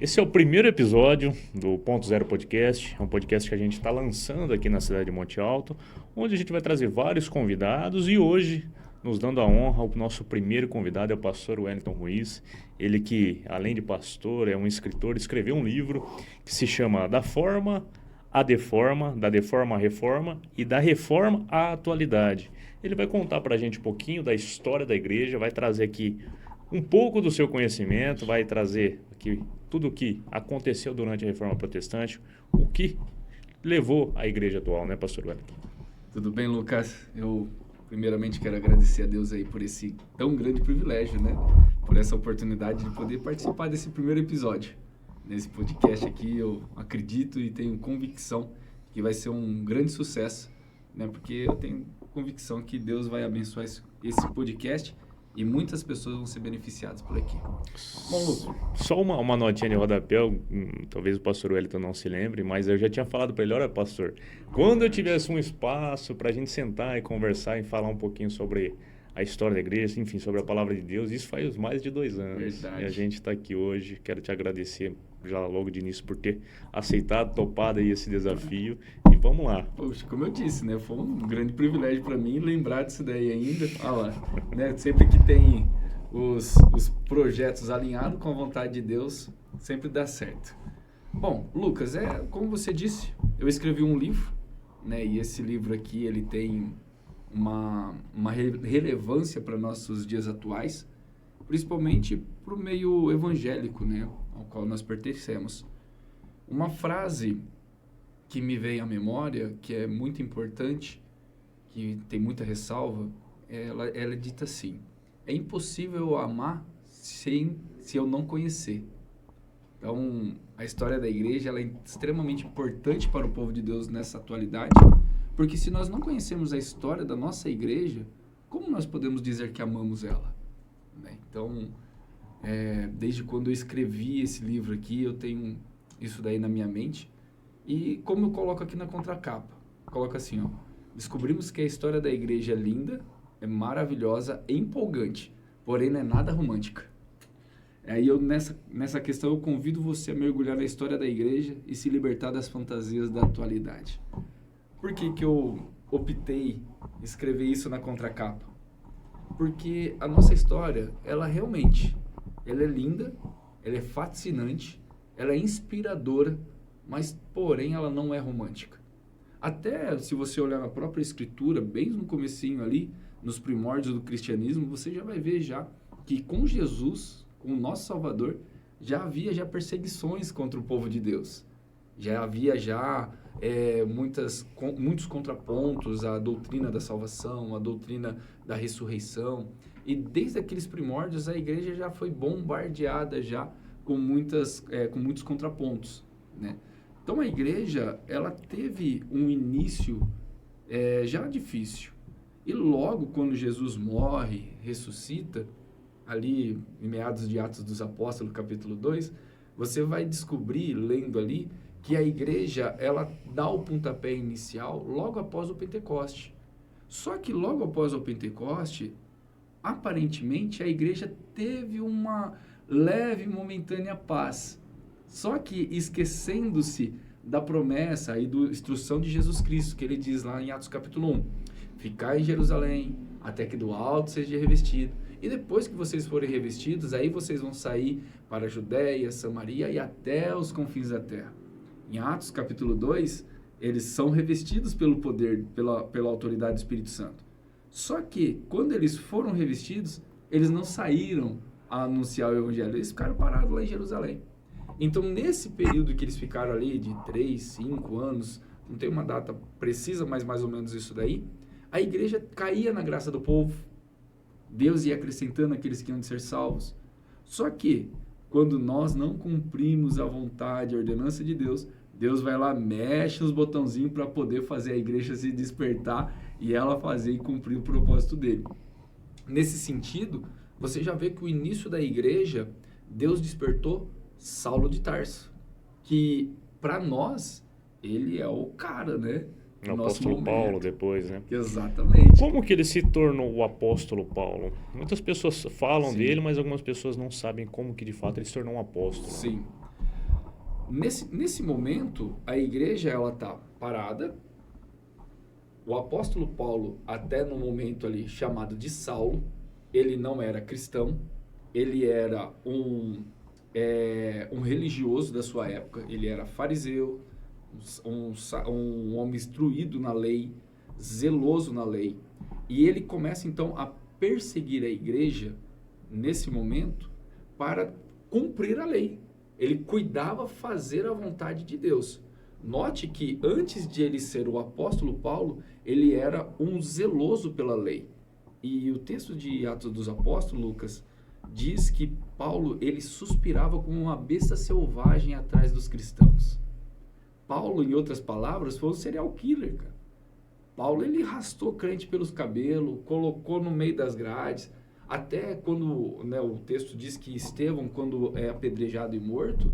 Esse é o primeiro episódio do Ponto Zero Podcast. É um podcast que a gente está lançando aqui na cidade de Monte Alto, onde a gente vai trazer vários convidados e hoje, nos dando a honra, o nosso primeiro convidado é o pastor Wellington Ruiz. Ele que, além de pastor, é um escritor, escreveu um livro que se chama Da Forma à Deforma, da Deforma à Reforma e da Reforma à Atualidade. Ele vai contar para a gente um pouquinho da história da igreja, vai trazer aqui um pouco do seu conhecimento, vai trazer aqui tudo o que aconteceu durante a Reforma Protestante, o que levou à igreja atual, né, pastor Wellington? Tudo bem, Lucas? Eu primeiramente quero agradecer a Deus aí por esse tão grande privilégio, né? Por essa oportunidade de poder participar desse primeiro episódio. Nesse podcast aqui eu acredito e tenho convicção que vai ser um grande sucesso, né? Porque eu tenho convicção que Deus vai abençoar esse podcast e muitas pessoas vão ser beneficiadas por aqui. Bom, Lucas. Só uma notinha de rodapé, talvez o pastor Wellington não se lembre, mas eu já tinha falado para ele, olha pastor, quando eu tivesse um espaço para a gente sentar e conversar e falar um pouquinho sobre a história da igreja, enfim, sobre a palavra de Deus, isso faz mais de 2 anos. Verdade. E a gente está aqui hoje, quero te agradecer já logo de início por ter aceitado, topado aí esse desafio e vamos lá. Poxa, como eu disse, né? Foi um grande privilégio para mim lembrar disso daí ainda. Olha lá, né? Sempre que tem os projetos alinhados com a vontade de Deus, sempre dá certo. Bom, Lucas, como você disse, eu escrevi um livro, né? E esse livro aqui, ele tem uma relevância para nossos dias atuais, principalmente para o meio evangélico, né? Ao qual nós pertencemos. Uma frase que me veio à memória, que é muito importante, que tem muita ressalva, ela é dita assim: é impossível eu amar se eu não conhecer. Então, a história da igreja ela é extremamente importante para o povo de Deus nessa atualidade, porque se nós não conhecemos a história da nossa igreja, como nós podemos dizer que amamos ela? Né? Então, desde quando eu escrevi esse livro aqui, eu tenho isso daí na minha mente. E como eu coloco aqui na contracapa, coloco assim, ó: descobrimos que a história da igreja é linda, é maravilhosa, é empolgante, porém não é nada romântica. Aí nessa questão eu convido você a mergulhar na história da igreja e se libertar das fantasias da atualidade. Por que que eu optei escrever isso na contracapa? Porque a nossa história, ela é linda, ela é fascinante, ela é inspiradora, mas, porém, ela não é romântica. Até se você olhar na própria escritura, bem no comecinho ali, nos primórdios do cristianismo, você já vai ver já que com Jesus, com o nosso Salvador, já havia perseguições contra o povo de Deus. Já havia muitos contrapontos à doutrina da salvação, à doutrina da ressurreição. E desde aqueles primórdios, a igreja já foi bombardeada já com muitos contrapontos, né? Então, a igreja, ela teve um início já difícil. E logo, quando Jesus morre, ressuscita, ali em meados de Atos dos Apóstolos, capítulo 2, você vai descobrir, lendo ali, que a igreja, ela dá o pontapé inicial logo após o Pentecoste. Só que logo após o Pentecoste, aparentemente, a igreja teve uma leve e momentânea paz. Só que esquecendo-se da promessa e da instrução de Jesus Cristo, que ele diz lá em Atos capítulo 1, ficai em Jerusalém, até que do alto seja revestido. E depois que vocês forem revestidos, aí vocês vão sair para a Judéia, Samaria e até os confins da terra. Em Atos capítulo 2, eles são revestidos pelo poder, pela autoridade do Espírito Santo. Só que, quando eles foram revestidos, eles não saíram a anunciar o evangelho, eles ficaram parados lá em Jerusalém. Então, nesse período que eles ficaram ali, de 3, 5 anos, não tem uma data precisa, mas mais ou menos isso daí, a igreja caía na graça do povo, Deus ia acrescentando aqueles que iam de ser salvos. Só que, quando nós não cumprimos a vontade, a ordenança de Deus, Deus vai lá, mexe os botãozinhos para poder fazer a igreja se despertar e ela fazer e cumprir o propósito dele. Nesse sentido, você já vê que o início da igreja, Deus despertou Saulo de Tarso, que para nós, ele é o cara, né? O apóstolo Paulo depois, né? Exatamente. Como que ele se tornou o apóstolo Paulo? Muitas pessoas falam Sim. dele, mas algumas pessoas não sabem como que de fato ele se tornou um apóstolo. Sim. Nesse momento, a igreja ela está parada. O apóstolo Paulo, até no momento ali chamado de Saulo, ele não era cristão, ele era um religioso da sua época, ele era fariseu, um homem instruído na lei, zeloso na lei. E ele começa então a perseguir a igreja nesse momento para cumprir a lei. Ele cuidava fazer a vontade de Deus. Note que antes de ele ser o apóstolo Paulo, ele era um zeloso pela lei. E o texto de Atos dos Apóstolos, Lucas, diz que Paulo, ele suspirava como uma besta selvagem atrás dos cristãos. Paulo, em outras palavras, foi um serial killer, cara. Paulo, ele arrastou crente pelos cabelos, colocou no meio das grades. Até quando, né, o texto diz que Estevão, quando é apedrejado e morto,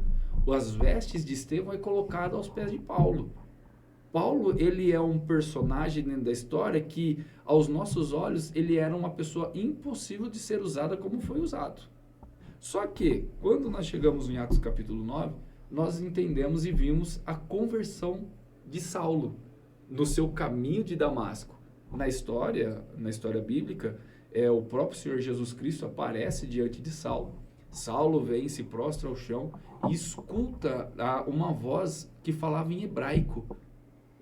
as vestes de Estevão é colocado aos pés de Paulo. Paulo, ele é um personagem dentro da história que, aos nossos olhos, ele era uma pessoa impossível de ser usada como foi usado. Só que, quando nós chegamos em Atos capítulo 9, nós entendemos e vimos a conversão de Saulo no seu caminho de Damasco. Na história bíblica, o próprio Senhor Jesus Cristo aparece diante de Saulo. Saulo vem, se prostra ao chão e escuta uma voz que falava em hebraico.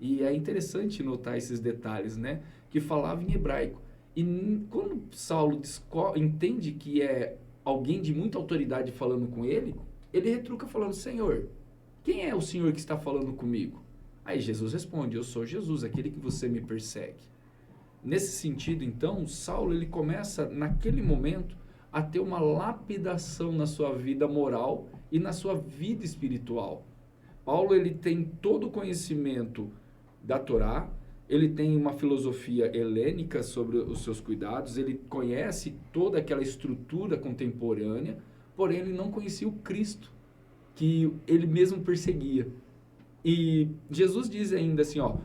E é interessante notar esses detalhes, né? Que falava em hebraico. E quando Saulo entende que é alguém de muita autoridade falando com ele, ele retruca falando: Senhor, quem é o Senhor que está falando comigo? Aí Jesus responde: eu sou Jesus, aquele que você me persegue. Nesse sentido, então, Saulo ele começa, naquele momento, a ter uma lapidação na sua vida moral e na sua vida espiritual. Paulo ele tem todo o conhecimento da Torá, ele tem uma filosofia helênica sobre os seus cuidados, ele conhece toda aquela estrutura contemporânea, porém ele não conhecia o Cristo, que ele mesmo perseguia. E Jesus diz ainda assim, ó: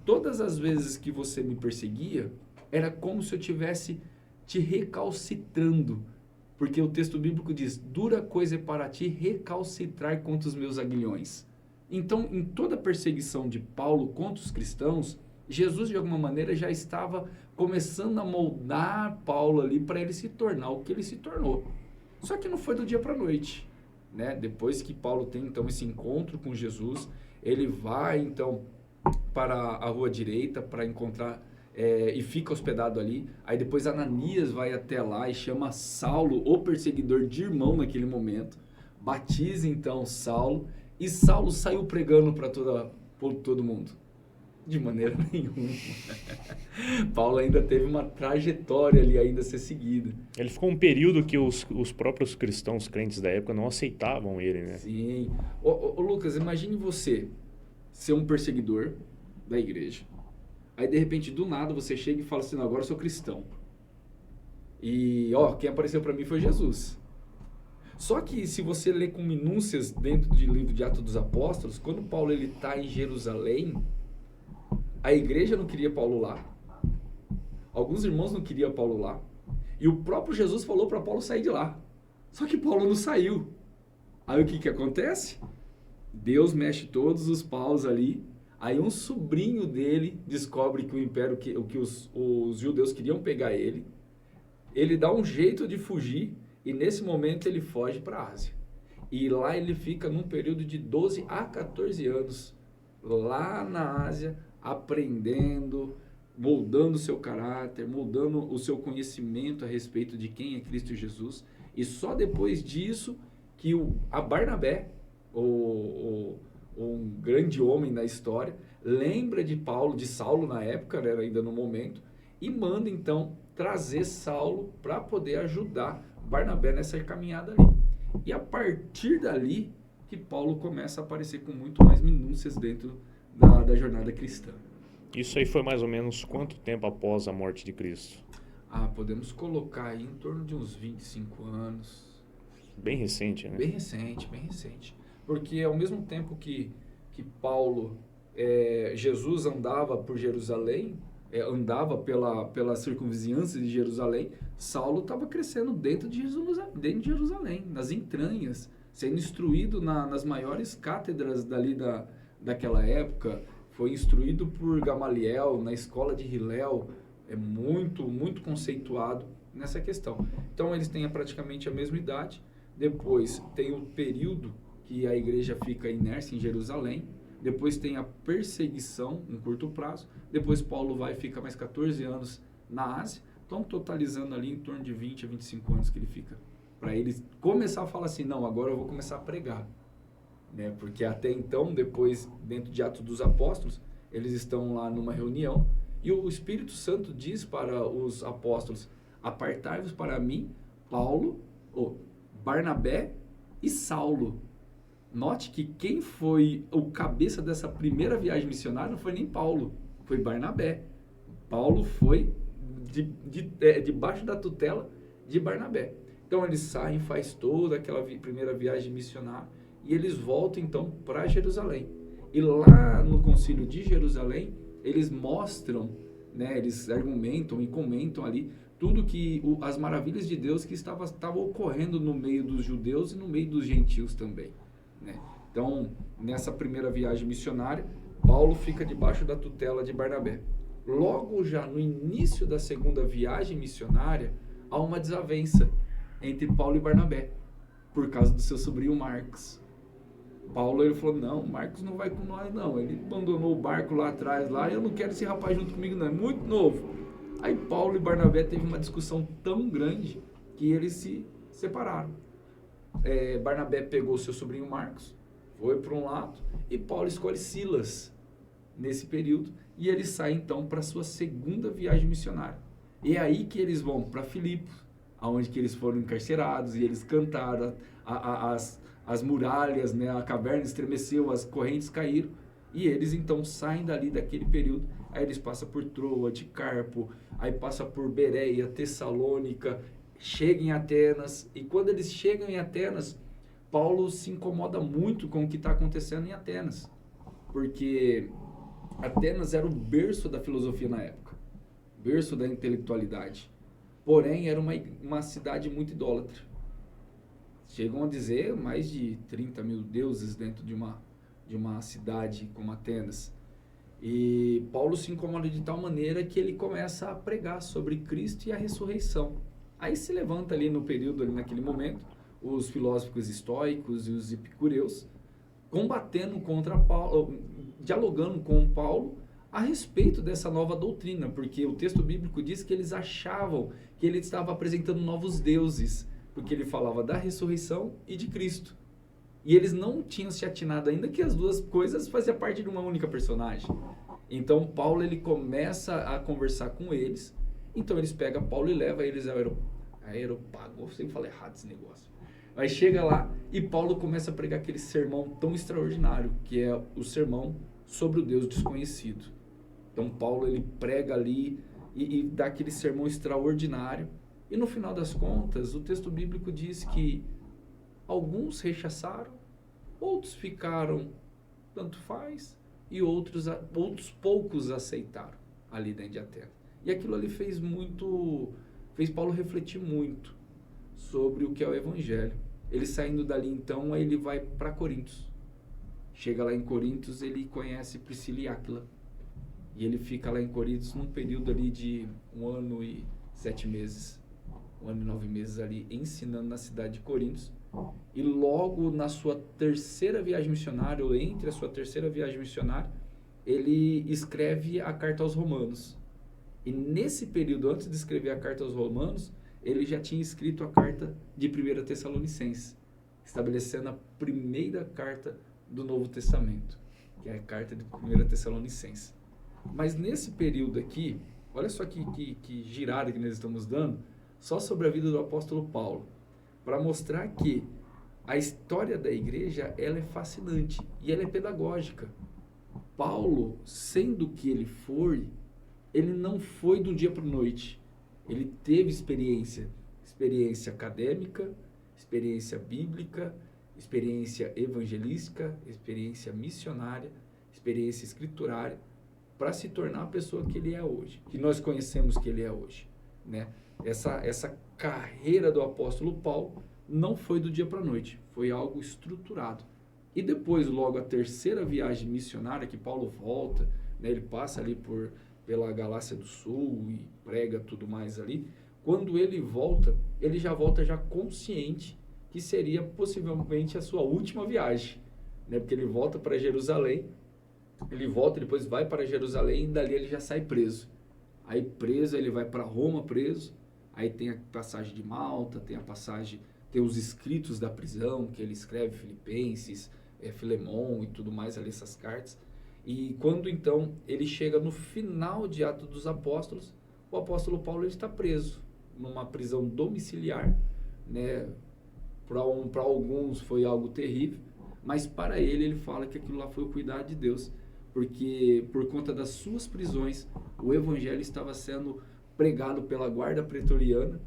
todas as vezes que você me perseguia, era como se eu tivesse te recalcitrando. Porque o texto bíblico diz: dura coisa é para ti recalcitrar contra os meus aguilhões. Então, em toda a perseguição de Paulo contra os cristãos, Jesus, de alguma maneira, já estava começando a moldar Paulo ali para ele se tornar o que ele se tornou. Só que não foi do dia para a noite, né? Depois que Paulo tem, então, esse encontro com Jesus, ele vai, então, para a rua direita para encontrar e fica hospedado ali. Aí depois Ananias vai até lá e chama Saulo, o perseguidor, de irmão naquele momento. Batiza então Saulo e Saulo saiu pregando para todo mundo. De maneira nenhuma. Paulo ainda teve uma trajetória ali ainda a ser seguida. Ele ficou um período que os próprios cristãos crentes da época não aceitavam ele, né? Sim. Ô Lucas, imagine você ser um perseguidor da igreja. Aí, de repente, do nada, você chega e fala assim: não, agora eu sou cristão. E, quem apareceu para mim foi Jesus. Só que, se você ler com minúcias dentro do livro de Atos dos Apóstolos, quando Paulo está em Jerusalém, a igreja não queria Paulo lá. Alguns irmãos não queriam Paulo lá. E o próprio Jesus falou para Paulo sair de lá. Só que Paulo não saiu. Aí, o que acontece? Deus mexe todos os paus ali. Aí um sobrinho dele descobre que o império, que os judeus queriam pegar ele. Ele dá um jeito de fugir e nesse momento ele foge para a Ásia. E lá ele fica num período de 12 a 14 anos, lá na Ásia, aprendendo, moldando o seu caráter, moldando o seu conhecimento a respeito de quem é Cristo Jesus. E só depois disso que a Barnabé, um grande homem da história, lembra de Saulo na época, né, ainda no momento, e manda então trazer Saulo para poder ajudar Barnabé nessa caminhada ali. E a partir dali que Paulo começa a aparecer com muito mais minúcias dentro da jornada cristã. Isso aí foi mais ou menos quanto tempo após a morte de Cristo? Podemos colocar aí em torno de uns 25 anos. Bem recente, né? Bem recente, bem recente. Porque ao mesmo tempo que Paulo, Jesus andava por Jerusalém, andava pela circunvizinhança de Jerusalém, Saulo estava crescendo dentro de Jerusalém, nas entranhas, sendo instruído nas maiores cátedras daquela época, foi instruído por Gamaliel, na escola de Hillel, é muito, muito conceituado nessa questão. Então, eles têm praticamente a mesma idade. Depois, tem o período que a igreja fica inércia em Jerusalém. Depois tem a perseguição, em curto prazo. Depois, Paulo vai e fica mais 14 anos na Ásia. Então, totalizando ali em torno de 20 a 25 anos que ele fica. Para ele começar a falar assim, não, agora eu vou começar a pregar. Né? Porque até então, depois, dentro de Atos dos Apóstolos, eles estão lá numa reunião e o Espírito Santo diz para os apóstolos, apartai-vos para mim, Paulo, Barnabé e Saulo. Note que quem foi o cabeça dessa primeira viagem missionária não foi nem Paulo, foi Barnabé. Paulo foi debaixo da tutela de Barnabé. Então eles saem, faz toda aquela primeira viagem missionária e eles voltam então para Jerusalém. E lá no concílio de Jerusalém, eles mostram, né, eles argumentam e comentam ali tudo que as maravilhas de Deus que estavam ocorrendo no meio dos judeus e no meio dos gentios também. Né? Então, nessa primeira viagem missionária, Paulo fica debaixo da tutela de Barnabé. Logo já no início da segunda viagem missionária, há uma desavença entre Paulo e Barnabé, por causa do seu sobrinho Marcos. Paulo, ele falou, não, Marcos não vai com nós não, ele abandonou o barco lá atrás, lá, eu não quero esse rapaz junto comigo não, é muito novo. Aí Paulo e Barnabé teve uma discussão tão grande que eles se separaram. Barnabé pegou o seu sobrinho Marcos, foi para um lado, e Paulo escolhe Silas nesse período, e eles saem então para a sua segunda viagem missionária. E é aí que eles vão para Filipos, aonde que eles foram encarcerados, e eles cantaram, as muralhas, né, a caverna estremeceu, as correntes caíram, e eles então saem dali daquele período. Aí eles passam por Troa, de Carpo, aí passam por Bereia, Tessalônica, chegam em Atenas, e quando eles chegam em Atenas, Paulo se incomoda muito com o que está acontecendo em Atenas, porque Atenas era o berço da filosofia na época, berço da intelectualidade, porém era uma cidade muito idólatra. Chegam a dizer mais de 30 mil deuses dentro de uma cidade como Atenas. E Paulo se incomoda de tal maneira que ele começa a pregar sobre Cristo e a ressurreição. Aí se levanta ali no período, ali naquele momento, os filósofos estoicos e os epicureus, combatendo contra Paulo, dialogando com Paulo a respeito dessa nova doutrina, porque o texto bíblico diz que eles achavam que ele estava apresentando novos deuses, porque ele falava da ressurreição e de Cristo. E eles não tinham se atinado ainda que as duas coisas faziam parte de uma única personagem. Então, Paulo, ele começa a conversar com eles. Então, eles pegam Paulo e levam eles ao Areópago. Eu sempre falo errado esse negócio. Aí chega lá e Paulo começa a pregar aquele sermão tão extraordinário, que é o sermão sobre o Deus desconhecido. Então, Paulo, ele prega ali e dá aquele sermão extraordinário. E no final das contas, o texto bíblico diz que alguns rechaçaram, outros ficaram tanto faz, e outros poucos aceitaram ali dentro de Atenas. E aquilo ali fez Paulo refletir muito sobre o que é o Evangelho. Ele saindo dali então, aí ele vai para Corintos. Chega lá em Corintos, ele conhece Priscila e Áquila. E ele fica lá em Corintos num período ali de 1 ano e 7 meses. 1 ano e 9 meses ali, ensinando na cidade de Corintos. E logo na sua terceira viagem missionária, ou entre a sua terceira viagem missionária, ele escreve a carta aos Romanos. E nesse período, antes de escrever a carta aos Romanos, ele já tinha escrito a carta de 1 Tessalonicenses, estabelecendo a primeira carta do Novo Testamento, que é a carta de 1 Tessalonicenses. Mas nesse período aqui, olha só que girada que nós estamos dando, só sobre a vida do apóstolo Paulo, para mostrar que a história da igreja, ela é fascinante e ela é pedagógica. Paulo, sendo que ele foi, ele não foi do dia para a noite. Ele teve experiência acadêmica, experiência bíblica, experiência evangelística, experiência missionária, experiência escriturária, para se tornar a pessoa que ele é hoje, que nós conhecemos que ele é hoje, né? Essa carreira do apóstolo Paulo não foi do dia para a noite, foi algo estruturado. E depois, logo, a terceira viagem missionária, que Paulo volta, né, ele passa ali pela Galácia do Sul e prega tudo mais ali. Quando ele já volta já consciente que seria possivelmente a sua última viagem, né, porque ele volta para Jerusalém, ele volta, depois vai para Jerusalém e dali ele já sai preso. Aí preso, ele vai para Roma preso, aí tem a passagem de Malta, tem os escritos da prisão, que ele escreve Filipenses, Filemon e tudo mais ali, essas cartas. E quando então ele chega no final de Atos dos Apóstolos, o apóstolo Paulo ele está preso numa prisão domiciliar, né? Para alguns foi algo terrível, mas para ele fala que aquilo lá foi o cuidado de Deus, porque por conta das suas prisões, o evangelho estava sendo pregado pela guarda pretoriana,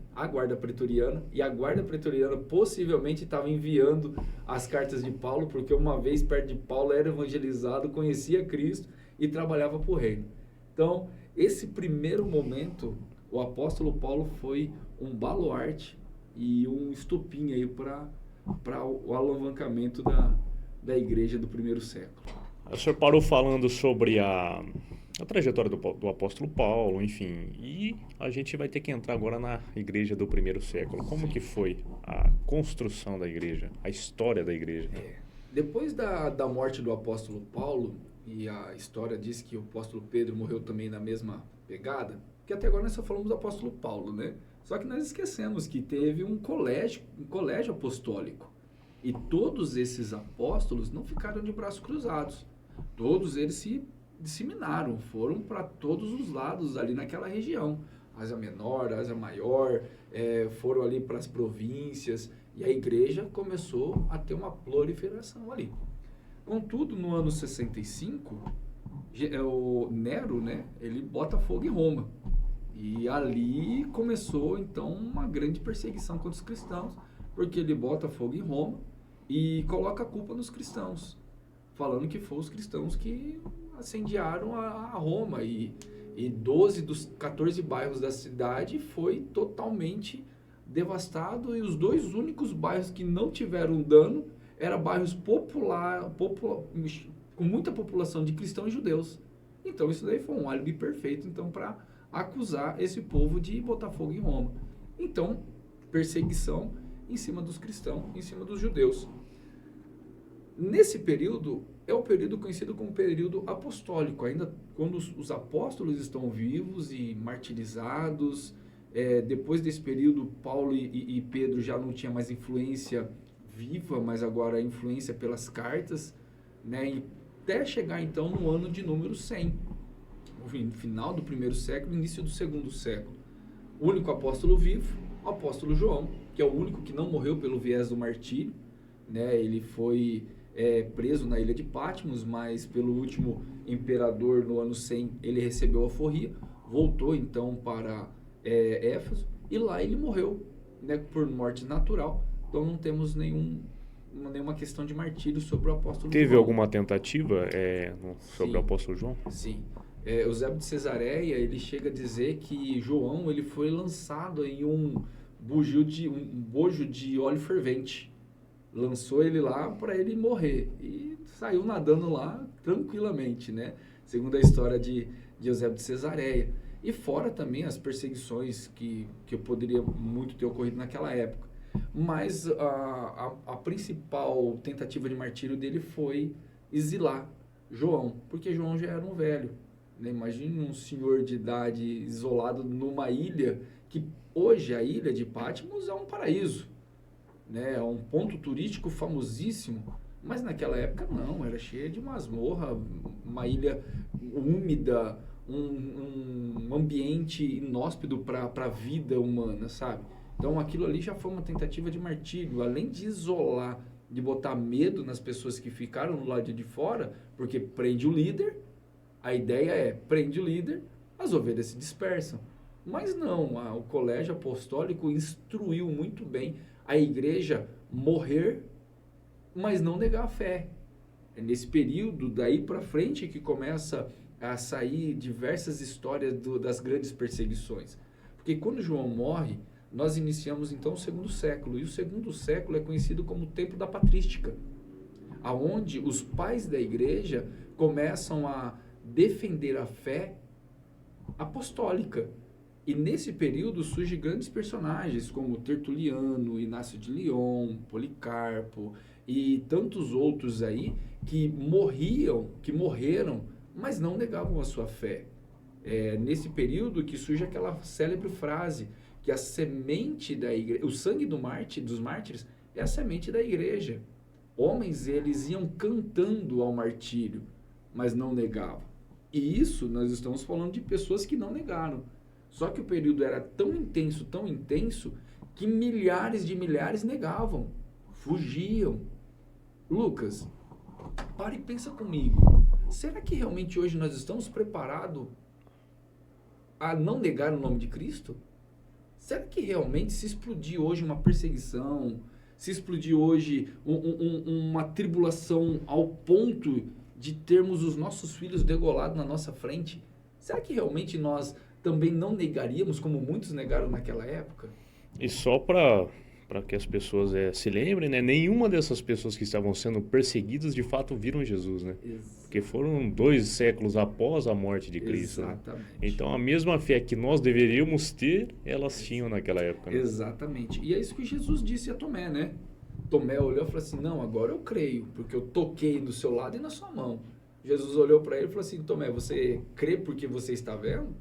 e a guarda pretoriana possivelmente estava enviando as cartas de Paulo, porque uma vez perto de Paulo era evangelizado, conhecia Cristo e trabalhava para o reino. Então, esse primeiro momento, o apóstolo Paulo foi um baluarte e um estopim aí para o alavancamento da igreja do primeiro século. O senhor parou falando sobre a trajetória do apóstolo Paulo, enfim, e a gente vai ter que entrar agora na igreja do primeiro século. Como que foi a construção da igreja, a história da igreja? Depois da morte do apóstolo Paulo, e a história diz que o apóstolo Pedro morreu também na mesma pegada, que até agora nós só falamos do apóstolo Paulo, né? Só que nós esquecemos que teve um colégio apostólico. E todos esses apóstolos não ficaram de braços cruzados. Todos eles se disseminaram, foram para todos os lados ali naquela região. Ásia Menor, Ásia Maior, foram ali para as províncias, e a igreja começou a ter uma proliferação ali. Contudo, no ano 65, o Nero, né, ele bota fogo em Roma. E ali começou, então, uma grande perseguição contra os cristãos, porque ele bota fogo em Roma e coloca a culpa nos cristãos, falando que foram os cristãos que incendiaram a Roma, e 12 dos 14 bairros da cidade foi totalmente devastado, e os dois únicos bairros que não tiveram dano eram bairros com muita população de cristãos e judeus. Então isso daí foi um álibi perfeito então para acusar esse povo de botar fogo em Roma. Então, perseguição em cima dos cristãos, em cima dos judeus. Nesse período, é o período conhecido como período apostólico, ainda quando os apóstolos estão vivos e martirizados. Depois desse período, Paulo e Pedro já não tinham mais influência viva, mas agora a influência pelas cartas, né? E até chegar então no ano de número 100, no final do primeiro século, início do segundo século. O único apóstolo vivo, o apóstolo João, que é o único que não morreu pelo viés do martírio, né? Ele foi preso na ilha de Patmos, mas pelo último imperador no ano 100 ele recebeu a alforria, voltou então para Éfeso, e lá ele morreu, né, por morte natural. Então não temos nenhuma questão de martírio sobre o apóstolo Teve João. alguma tentativa sobre o apóstolo João? Sim. Eusébio de Cesareia, ele chega a dizer que João ele foi lançado em um bojo de óleo fervente. Lançou ele lá para ele morrer e saiu nadando lá tranquilamente, né? Segundo a história de Eusébio de Cesareia. E fora também as perseguições que poderia muito ter ocorrido naquela época. Mas a principal tentativa de martírio dele foi exilar João, porque João já era um velho, né? Imagine um senhor de idade isolado numa ilha, que hoje a ilha de Patmos é um paraíso, né? É um ponto turístico famosíssimo, mas naquela época não, era cheia de masmorra, uma ilha úmida, um ambiente inóspito para a vida humana, sabe? Então aquilo ali já foi uma tentativa de martírio, além de isolar, de botar medo nas pessoas que ficaram no lado de fora, porque prende o líder, a ideia prende o líder, as ovelhas se dispersam. Mas não, o colégio apostólico instruiu muito bem a igreja morrer, mas não negar a fé. É nesse período, daí para frente, que começa a sair diversas histórias das grandes perseguições. Porque quando João morre, nós iniciamos então o segundo século. E o segundo século é conhecido como o tempo da patrística, aonde os pais da igreja começam a defender a fé apostólica. E nesse período surgem grandes personagens como Tertuliano, Inácio de Lyon, Policarpo e tantos outros aí que morreram, mas não negavam a sua fé. É nesse período que surge aquela célebre frase que a semente da igreja, o sangue dos mártires é a semente da igreja. Homens, eles iam cantando ao martírio, mas não negavam. E isso nós estamos falando de pessoas que não negaram. Só que o período era tão intenso, que milhares de milhares negavam, fugiam. Lucas, para e pensa comigo. Será que realmente hoje nós estamos preparados a não negar o nome de Cristo? Será que realmente se explodir hoje uma perseguição, se explodir hoje uma tribulação ao ponto de termos os nossos filhos degolados na nossa frente, será que realmente nós também não negaríamos como muitos negaram naquela época? E só para que as pessoas se lembrem, né? Nenhuma dessas pessoas que estavam sendo perseguidas de fato viram Jesus, né? Porque foram 2 séculos após a morte de Cristo. Exatamente. Né? Então a mesma fé que nós deveríamos ter, elas tinham naquela época. Né? Exatamente. E é isso que Jesus disse a Tomé, né? Tomé olhou e falou assim, não, agora eu creio, porque eu toquei do seu lado e na sua mão. Jesus olhou para ele e falou assim, Tomé, você crê porque você está vendo?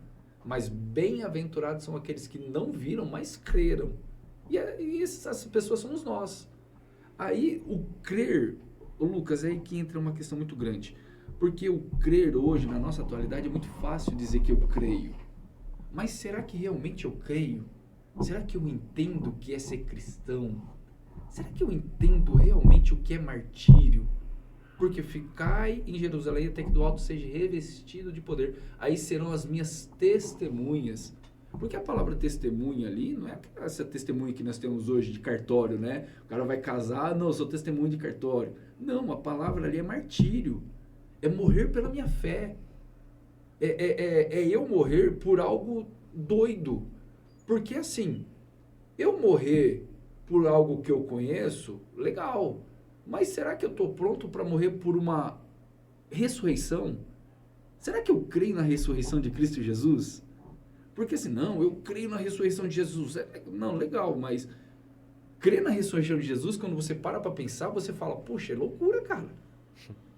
Mas bem-aventurados são aqueles que não viram, mas creram. E essas pessoas somos nós. Aí o crer, Lucas, é aí que entra uma questão muito grande. Porque o crer hoje, na nossa atualidade, é muito fácil dizer que eu creio. Mas será que realmente eu creio? Será que eu entendo o que é ser cristão? Será que eu entendo realmente o que é martírio? Porque ficai em Jerusalém até que do alto seja revestido de poder. Aí serão as minhas testemunhas. Porque a palavra testemunha ali não é essa testemunha que nós temos hoje de cartório, né? O cara vai casar, não, eu sou testemunho de cartório. Não, a palavra ali é martírio. É morrer pela minha fé. É eu morrer por algo doido. Porque assim, eu morrer por algo que eu conheço, legal. Mas será que eu estou pronto para morrer por uma ressurreição? Será que eu creio na ressurreição de Cristo Jesus? Porque assim, não, eu creio na ressurreição de Jesus. Não, legal, mas crer na ressurreição de Jesus, quando você para pensar, você fala, poxa, é loucura, cara.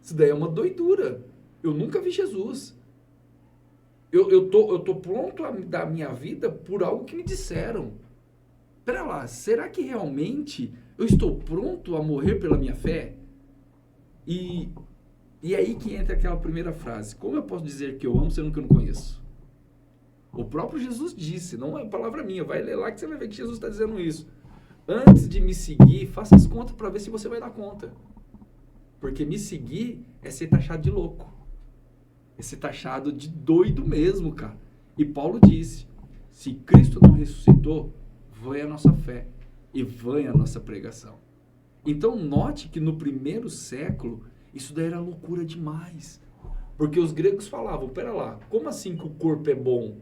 Isso daí é uma doidura. Eu nunca vi Jesus. Eu tô pronto a dar minha vida por algo que me disseram. Pera lá, será que realmente eu estou pronto a morrer pela minha fé? E aí que entra aquela primeira frase. Como eu posso dizer que eu amo sendo que eu não conheço? O próprio Jesus disse, não é palavra minha, vai ler lá que você vai ver que Jesus está dizendo isso. Antes de me seguir, faça as contas para ver se você vai dar conta. Porque me seguir é ser taxado de louco. É ser taxado de doido mesmo, cara. E Paulo disse, se Cristo não ressuscitou, vã a nossa fé e vã a nossa pregação. Então note que no primeiro século, isso daí era loucura demais. Porque os gregos falavam, pera lá, como assim que o corpo é bom?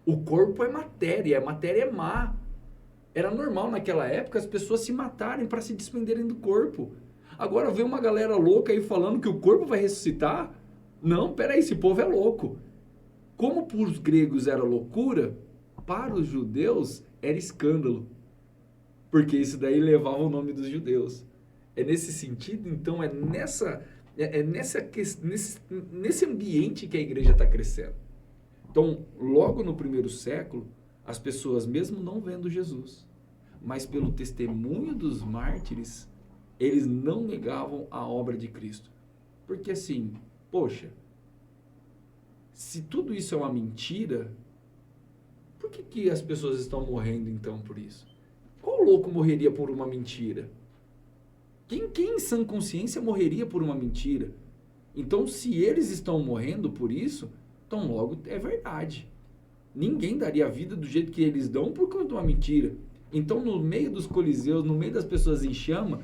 O corpo é matéria, a matéria é má. Era normal naquela época as pessoas se matarem para se desprenderem do corpo. Agora vem uma galera louca aí falando que o corpo vai ressuscitar? Não, peraí, esse povo é louco. Como para os gregos era loucura, para os judeus era escândalo. Porque isso daí levava o nome dos judeus. É nesse sentido, então, nesse ambiente que a igreja está crescendo. Então, logo no primeiro século, as pessoas, mesmo não vendo Jesus, mas pelo testemunho dos mártires, eles não negavam a obra de Cristo. Porque assim, poxa, se tudo isso é uma mentira, por que as pessoas estão morrendo então por isso? Qual louco morreria por uma mentira? Quem em sã consciência morreria por uma mentira? Então, se eles estão morrendo por isso, então logo é verdade. Ninguém daria a vida do jeito que eles dão por conta de uma mentira. Então, no meio dos coliseus, no meio das pessoas em chama,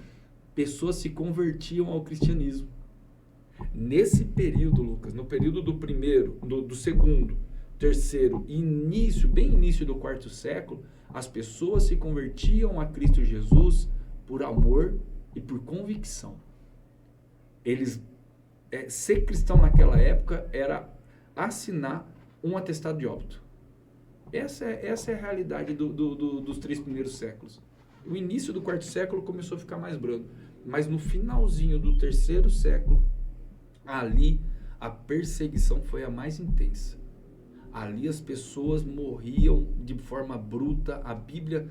pessoas se convertiam ao cristianismo. Nesse período, Lucas, no período do segundo, terceiro início, bem início do quarto século, as pessoas se convertiam a Cristo Jesus por amor e por convicção. Ser cristão naquela época era assinar um atestado de óbito. Essa é a realidade dos 3 primeiros séculos. O início do quarto século começou a ficar mais brando, mas no finalzinho do terceiro século, ali a perseguição foi a mais intensa. Ali as pessoas morriam de forma bruta. A Bíblia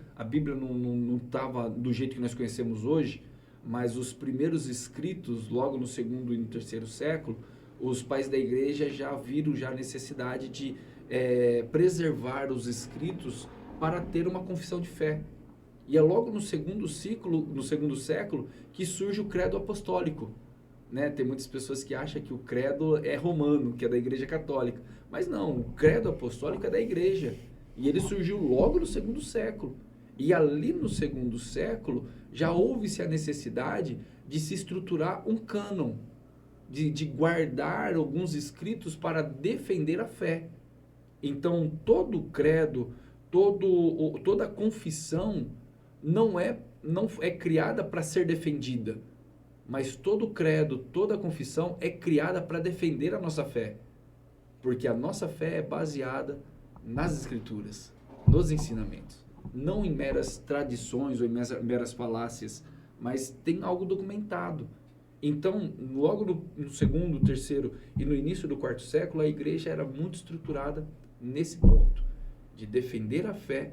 não estava do jeito que nós conhecemos hoje, mas os primeiros escritos, logo no segundo e no terceiro século, os pais da igreja já viram a necessidade de preservar os escritos para ter uma confissão de fé. E é logo no segundo século, que surge o credo apostólico. Né? Tem muitas pessoas que acham que o credo é romano, que é da igreja católica. Mas não, o credo apostólico é da igreja. E ele surgiu logo no segundo século. E ali no segundo século, já houve-se a necessidade de se estruturar um cânon, de guardar alguns escritos para defender a fé. Então, todo credo, toda confissão não é criada para ser defendida, mas todo credo, toda confissão é criada para defender a nossa fé, porque a nossa fé é baseada nas Escrituras, nos ensinamentos, não em meras tradições ou em meras falácias, mas tem algo documentado. Então, logo no segundo, terceiro e no início do quarto século, a igreja era muito estruturada nesse ponto, de defender a fé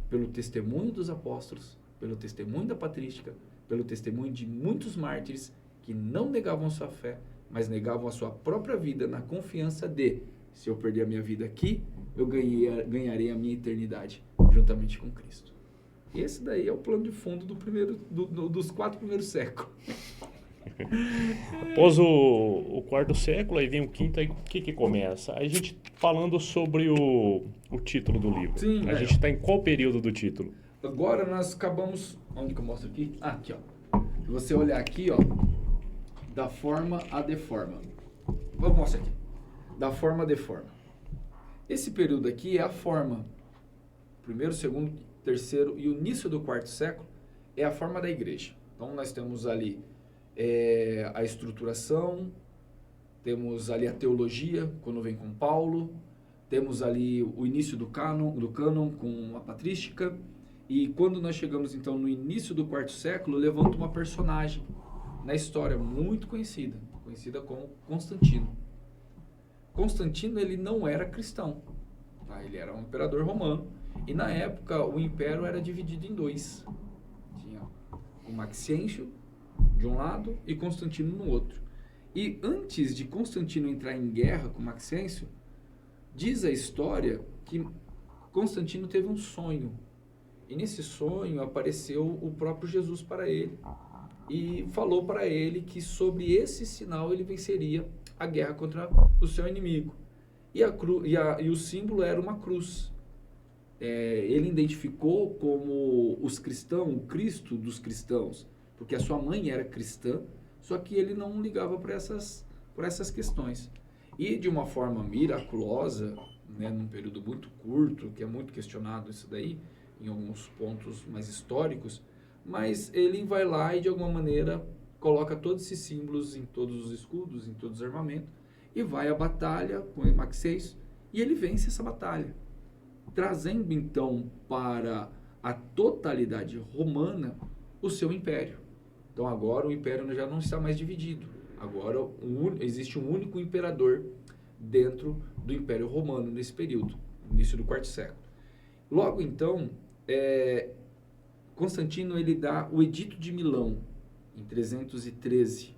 pelo testemunho dos apóstolos, pelo testemunho da patrística, pelo testemunho de muitos mártires que não negavam a sua fé, mas negavam a sua própria vida na confiança de, se eu perder a minha vida aqui, eu ganharei a minha eternidade juntamente com Cristo. Esse daí é o plano de fundo dos 4 primeiros séculos. Após o quarto século, aí vem o quinto, aí o que começa? A gente falando sobre o título do livro. Sim, a gente está em qual período do título? Agora nós acabamos... Onde que eu mostro aqui? Ah, aqui, ó. Se você olhar aqui, ó, da forma à deforma. Vamos mostrar aqui. Da forma à deforma. Esse período aqui é a forma. Primeiro, segundo, terceiro e o início do quarto século é a forma da igreja. Então nós temos ali a estruturação, temos ali a teologia, quando vem com Paulo, temos ali o início do cânon com a patrística, e quando nós chegamos então no início do quarto século, levanta uma personagem na história muito conhecida como Constantino. Constantino, ele não era cristão, tá? Ele era um imperador romano, e na época o império era dividido em 2. Tinha o Maxêncio de um lado e Constantino no outro. E antes de Constantino entrar em guerra com Maxêncio, diz a história que Constantino teve um sonho. E nesse sonho apareceu o próprio Jesus para ele e falou para ele que sobre esse sinal ele venceria a guerra contra o seu inimigo. E o símbolo era uma cruz. Ele identificou como os cristãos, o Cristo dos cristãos, porque a sua mãe era cristã, só que ele não ligava por essas questões. E de uma forma miraculosa, né, num período muito curto, que é muito questionado isso daí, em alguns pontos mais históricos, mas ele vai lá e de alguma maneira coloca todos esses símbolos em todos os escudos, em todos os armamentos, e vai à batalha com Maxêncio, e ele vence essa batalha, trazendo então para a totalidade romana o seu império. Então agora o império já não está mais dividido. Agora existe um único imperador dentro do Império Romano nesse período, início do quarto século. Logo então, Constantino ele dá o Edito de Milão, em 313.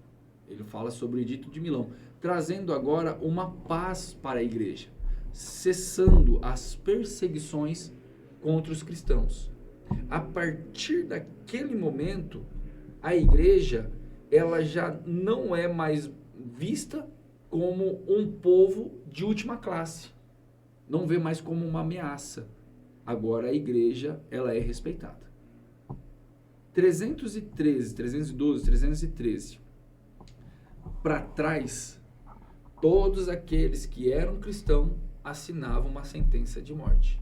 Ele fala sobre o Edito de Milão, trazendo agora uma paz para a igreja, cessando as perseguições contra os cristãos. A partir daquele momento, a igreja ela já não é mais vista como um povo de última classe. Não vê mais como uma ameaça. Agora a igreja ela é respeitada. 313, 312, 313. Para trás, todos aqueles que eram cristãos assinava uma sentença de morte.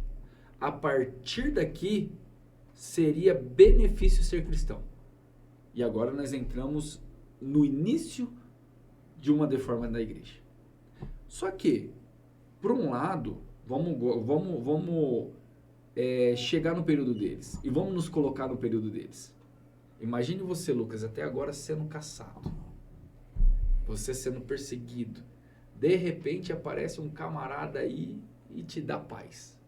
A partir daqui, seria benefício ser cristão. E agora nós entramos no início de uma reforma da igreja. Só que, por um lado, vamos chegar no período deles. E vamos nos colocar no período deles. Imagine você, Lucas, até agora sendo caçado. Você sendo perseguido. De repente aparece um camarada aí e te dá paz.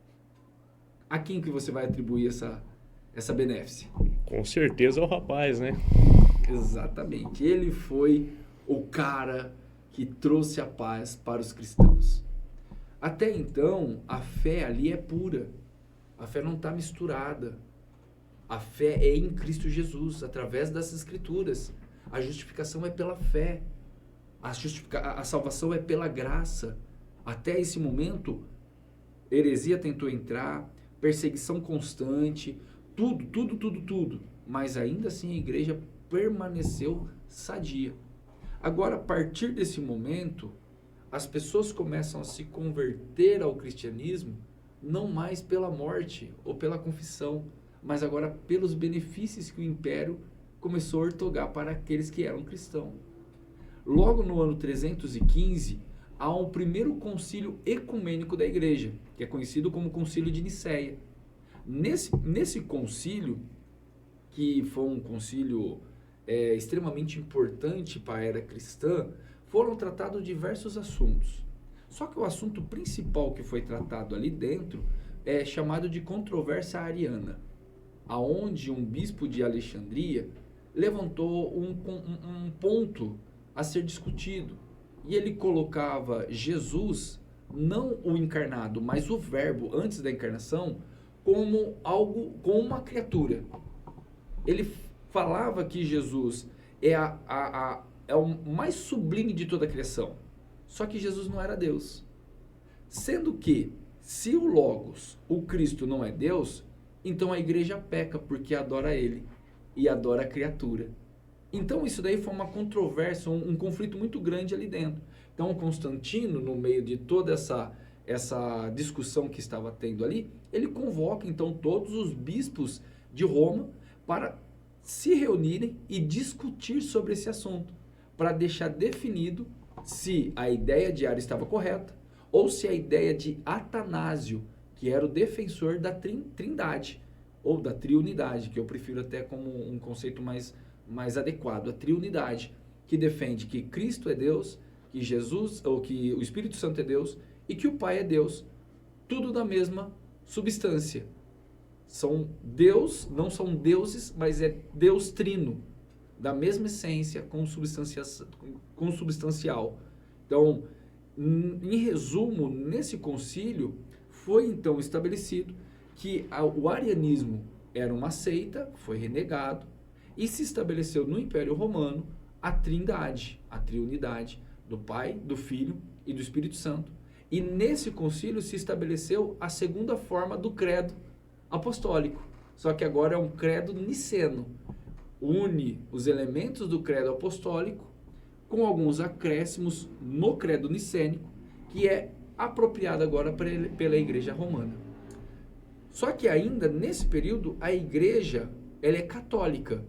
A quem que você vai atribuir essa benéfice? Com certeza é o rapaz, né? Exatamente. Ele foi o cara que trouxe a paz para os cristãos. Até então, a fé ali é pura. A fé não está misturada. A fé é em Cristo Jesus, através das Escrituras. A justificação é pela fé. A salvação é pela graça. Até esse momento, heresia tentou entrar, perseguição constante, tudo. Mas ainda assim a igreja permaneceu sadia. Agora, a partir desse momento, as pessoas começam a se converter ao cristianismo, não mais pela morte ou pela confissão, mas agora pelos benefícios que o império começou a ortogar para aqueles que eram cristãos. Logo no ano 315, há um primeiro concílio ecumênico da igreja, que é conhecido como Concílio de Nicéia. Nesse concílio, que foi um concílio extremamente importante para a era cristã, foram tratados diversos assuntos. Só que o assunto principal que foi tratado ali dentro é chamado de controvérsia ariana, aonde um bispo de Alexandria levantou um ponto a ser discutido. E ele colocava Jesus, não o encarnado, mas o verbo antes da encarnação, como uma criatura. Ele falava que Jesus é o mais sublime de toda a criação. Só que Jesus não era Deus. Sendo que, se o Logos, o Cristo, não é Deus, então a igreja peca porque adora ele e adora a criatura. Então isso daí foi uma controvérsia, um conflito muito grande ali dentro. Então Constantino, no meio de toda essa discussão que estava tendo ali, ele convoca então todos os bispos de Roma para se reunirem e discutir sobre esse assunto, para deixar definido se a ideia de Ario estava correta ou se a ideia de Atanásio, que era o defensor da trindade ou da triunidade, que eu prefiro até como um conceito mais adequado, a triunidade, que defende que Cristo é Deus, que Jesus, ou que o Espírito Santo é Deus e que o Pai é Deus, tudo da mesma substância. São Deus, não são deuses, mas é Deus trino, da mesma essência, consubstancial. Então, em resumo, nesse concílio, foi então estabelecido que o arianismo era uma seita, foi renegado, e se estabeleceu no Império Romano a trindade, a triunidade do Pai, do Filho e do Espírito Santo. E nesse concílio se estabeleceu a segunda forma do credo apostólico, só que agora é um credo niceno. Une os elementos do credo apostólico com alguns acréscimos no credo nicênico, que é apropriado agora pela Igreja Romana. Só que ainda nesse período a Igreja ela é católica,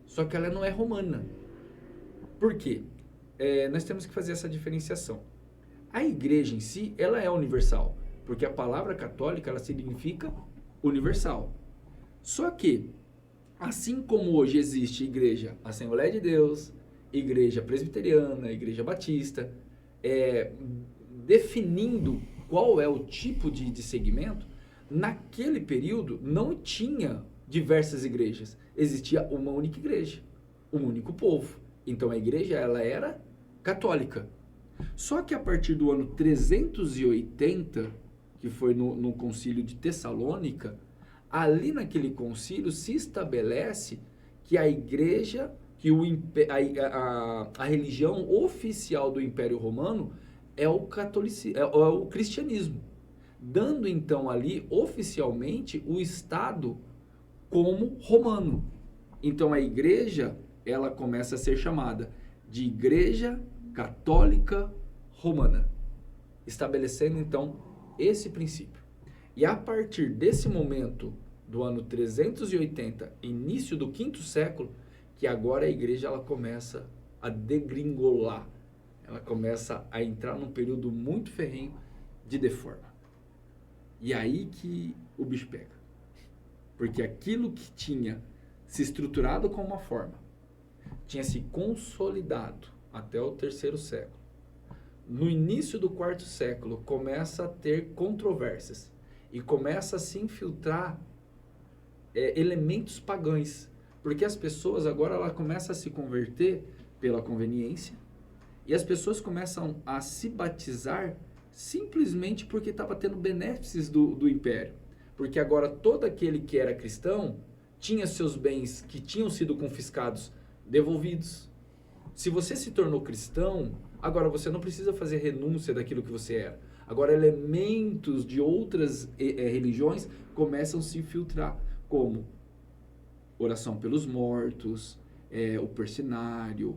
só que ela não é romana. Por quê? Nós temos que fazer essa diferenciação. A Igreja em si, ela é universal, porque a palavra católica ela significa universal. Só que, assim como hoje existe Igreja Assembleia de Deus, Igreja Presbiteriana, Igreja Batista, definindo qual é o tipo de segmento, naquele período não tinha diversas igrejas, existia uma única igreja, um único povo. Então a igreja ela era católica. Só que a partir do ano 380, que foi no concílio de Tessalônica, ali naquele concílio se estabelece que a igreja, que a religião oficial do Império Romano é o cristianismo, dando então ali oficialmente o Estado como romano. Então a igreja ela começa a ser chamada de Igreja Católica Romana, estabelecendo então esse princípio. E a partir desse momento, do ano 380, início do quinto século, que agora a igreja ela começa a degringolar. Ela começa a entrar num período muito ferrenho de deforma. E aí que o bicho pega. Porque aquilo que tinha se estruturado como uma forma, tinha se consolidado até o terceiro século. No início do quarto século, começa a ter controvérsias e começa a se infiltrar elementos pagãos, porque as pessoas agora ela começa a se converter pela conveniência e as pessoas começam a se batizar simplesmente porque estava tendo benefícios do império, porque agora todo aquele que era cristão tinha seus bens que tinham sido confiscados devolvidos. Se você se tornou cristão, agora você não precisa fazer renúncia daquilo que você era. Agora elementos de outras religiões começam a se infiltrar, como oração pelos mortos, o persinário,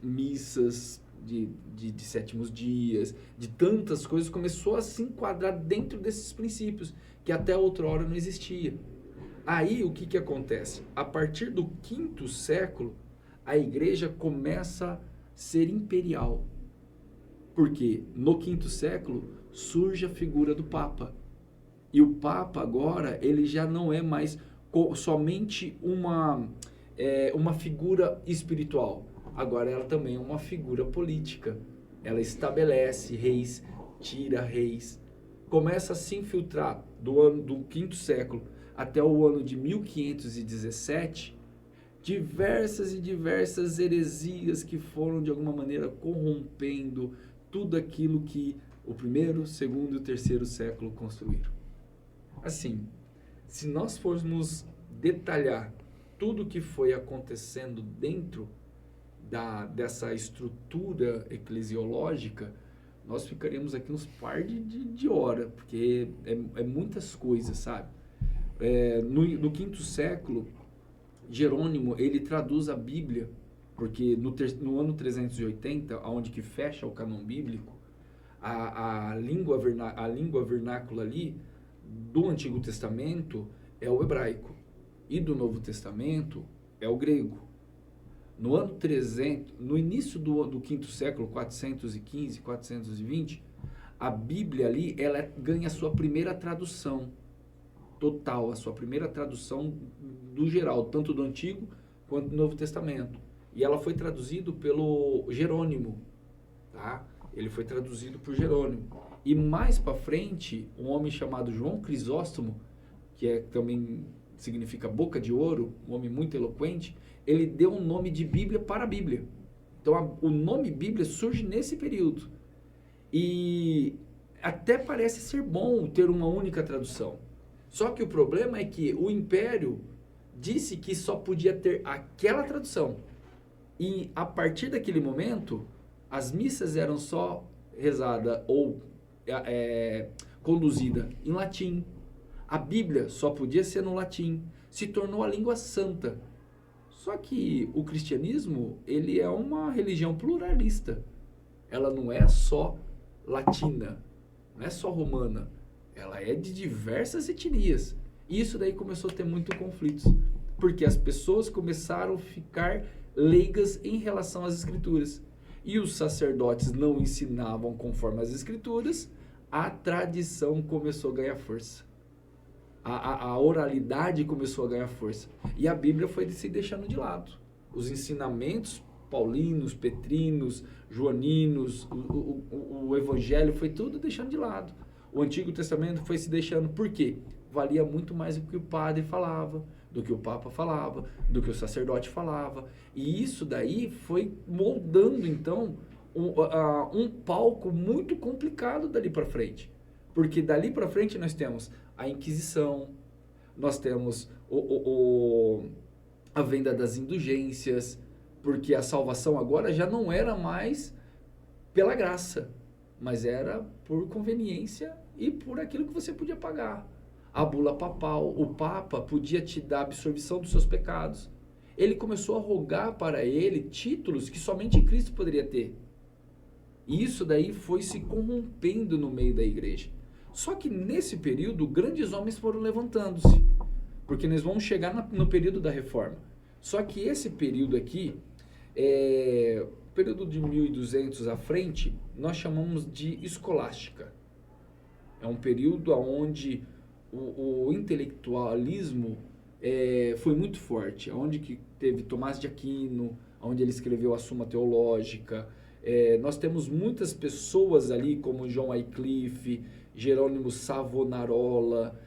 missas de sétimos dias, de tantas coisas, começou a se enquadrar dentro desses princípios, que até outra hora não existia. Aí o que acontece? A partir do quinto século, a igreja começa a ser imperial. Porque no quinto século surge a figura do Papa. E o Papa agora, ele já não é mais somente uma figura espiritual. Agora ela também é uma figura política. Ela estabelece reis, tira reis. Começa a se infiltrar do quinto século até o ano de 1517, diversas e diversas heresias que foram de alguma maneira corrompendo tudo aquilo que o primeiro, segundo e o terceiro século construíram. Assim, se nós formos detalhar tudo o que foi acontecendo dentro dessa estrutura eclesiológica, nós ficaríamos aqui uns par de hora, porque é muitas coisas, sabe? No quinto século, Jerônimo, ele traduz a Bíblia, porque no ano 380, onde que fecha o cânon bíblico, a língua vernácula ali do Antigo Testamento é o hebraico e do Novo Testamento é o grego. No ano 300, no início do quinto século, 415, 420, a Bíblia ali, ela ganha a sua primeira tradução total, a sua primeira tradução do geral, tanto do Antigo quanto do Novo Testamento. E ela foi traduzida pelo Jerônimo, tá? Ele foi traduzido por Jerônimo. E mais para frente, um homem chamado João Crisóstomo, que também significa boca de ouro, um homem muito eloquente, ele deu um nome de Bíblia para a Bíblia. Então, o nome Bíblia surge nesse período. E até parece ser bom ter uma única tradução. Só que o problema é que o Império disse que só podia ter aquela tradução. E a partir daquele momento, as missas eram só rezadas ou conduzida em latim. A Bíblia só podia ser no latim. Se tornou a língua santa. Só que o cristianismo, ele é uma religião pluralista. Ela não é só latina, não é só romana. Ela é de diversas etnias. E isso daí começou a ter muito conflitos. Porque as pessoas começaram a ficar leigas em relação às escrituras. E os sacerdotes não ensinavam conforme as escrituras, a tradição começou a ganhar força. A oralidade começou a ganhar força. E a Bíblia foi se deixando de lado. Os ensinamentos paulinos, petrinos, joaninos, o evangelho foi tudo deixando de lado. O Antigo Testamento foi se deixando. Por quê? Valia muito mais do que o padre falava, do que o Papa falava, do que o sacerdote falava. E isso daí foi moldando, então, um palco muito complicado dali para frente. Porque dali para frente nós temos a Inquisição, nós temos a venda das indulgências, porque a salvação agora já não era mais pela graça, mas era por conveniência e por aquilo que você podia pagar. A bula papal, o Papa podia te dar a absorção dos seus pecados. Ele começou a rogar para ele títulos que somente Cristo poderia ter. E isso daí foi se corrompendo no meio da igreja. Só que nesse período, grandes homens foram levantando-se. Porque nós vamos chegar no período da reforma. Só que esse período aqui, o período de 1200 à frente, nós chamamos de escolástica. É um período onde o intelectualismo foi muito forte. Onde que teve Tomás de Aquino, onde ele escreveu a Suma Teológica. Nós temos muitas pessoas ali, como John Wycliffe, Jerônimo Savonarola,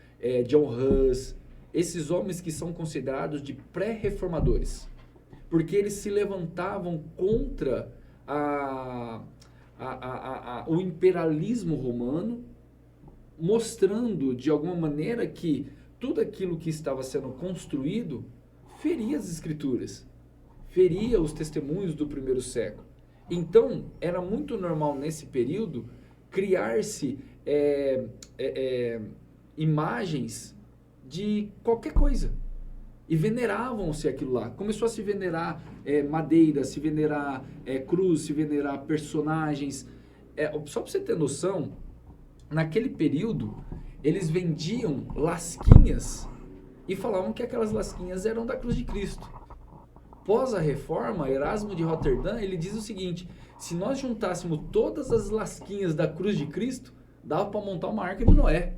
John Hus, esses homens que são considerados de pré-reformadores, porque eles se levantavam contra o imperialismo romano, mostrando de alguma maneira que tudo aquilo que estava sendo construído feria as escrituras, feria os testemunhos do primeiro século. Então, era muito normal nesse período criar-se imagens de qualquer coisa. E veneravam-se aquilo lá. Começou a se venerar madeira, se venerar cruz, se venerar personagens. Só para você ter noção, naquele período, eles vendiam lasquinhas e falavam que aquelas lasquinhas eram da cruz de Cristo. Pós a reforma, Erasmo de Roterdã, ele diz o seguinte: se nós juntássemos todas as lasquinhas da cruz de Cristo, dava para montar uma arca de Noé.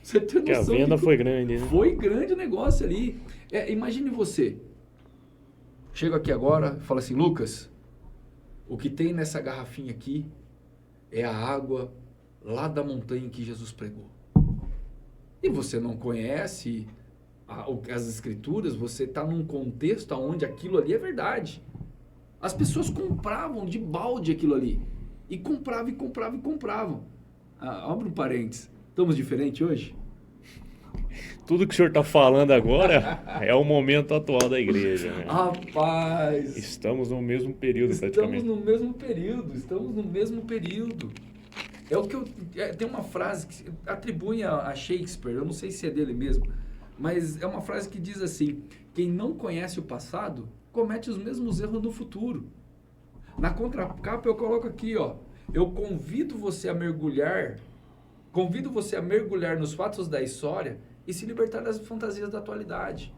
Você tem noção? Que a venda foi grande, né? Foi grande o negócio ali. Imagine você. Chego aqui agora e falo assim: Lucas, o que tem nessa garrafinha aqui é a água lá da montanha que Jesus pregou. E você não conhece as escrituras, você está num contexto onde aquilo ali é verdade. As pessoas compravam de balde aquilo ali. E compravam. Abre um parênteses. Estamos diferentes hoje? Tudo que o senhor está falando agora é o momento atual da igreja, né? Rapaz! Estamos no mesmo período, praticamente. Estamos no mesmo período. É o que tem uma frase que atribui a Shakespeare, eu não sei se é dele mesmo, mas é uma frase que diz assim: quem não conhece o passado comete os mesmos erros no futuro. Na contracapa eu coloco aqui, ó: eu convido você a mergulhar nos fatos da história e se libertar das fantasias da atualidade.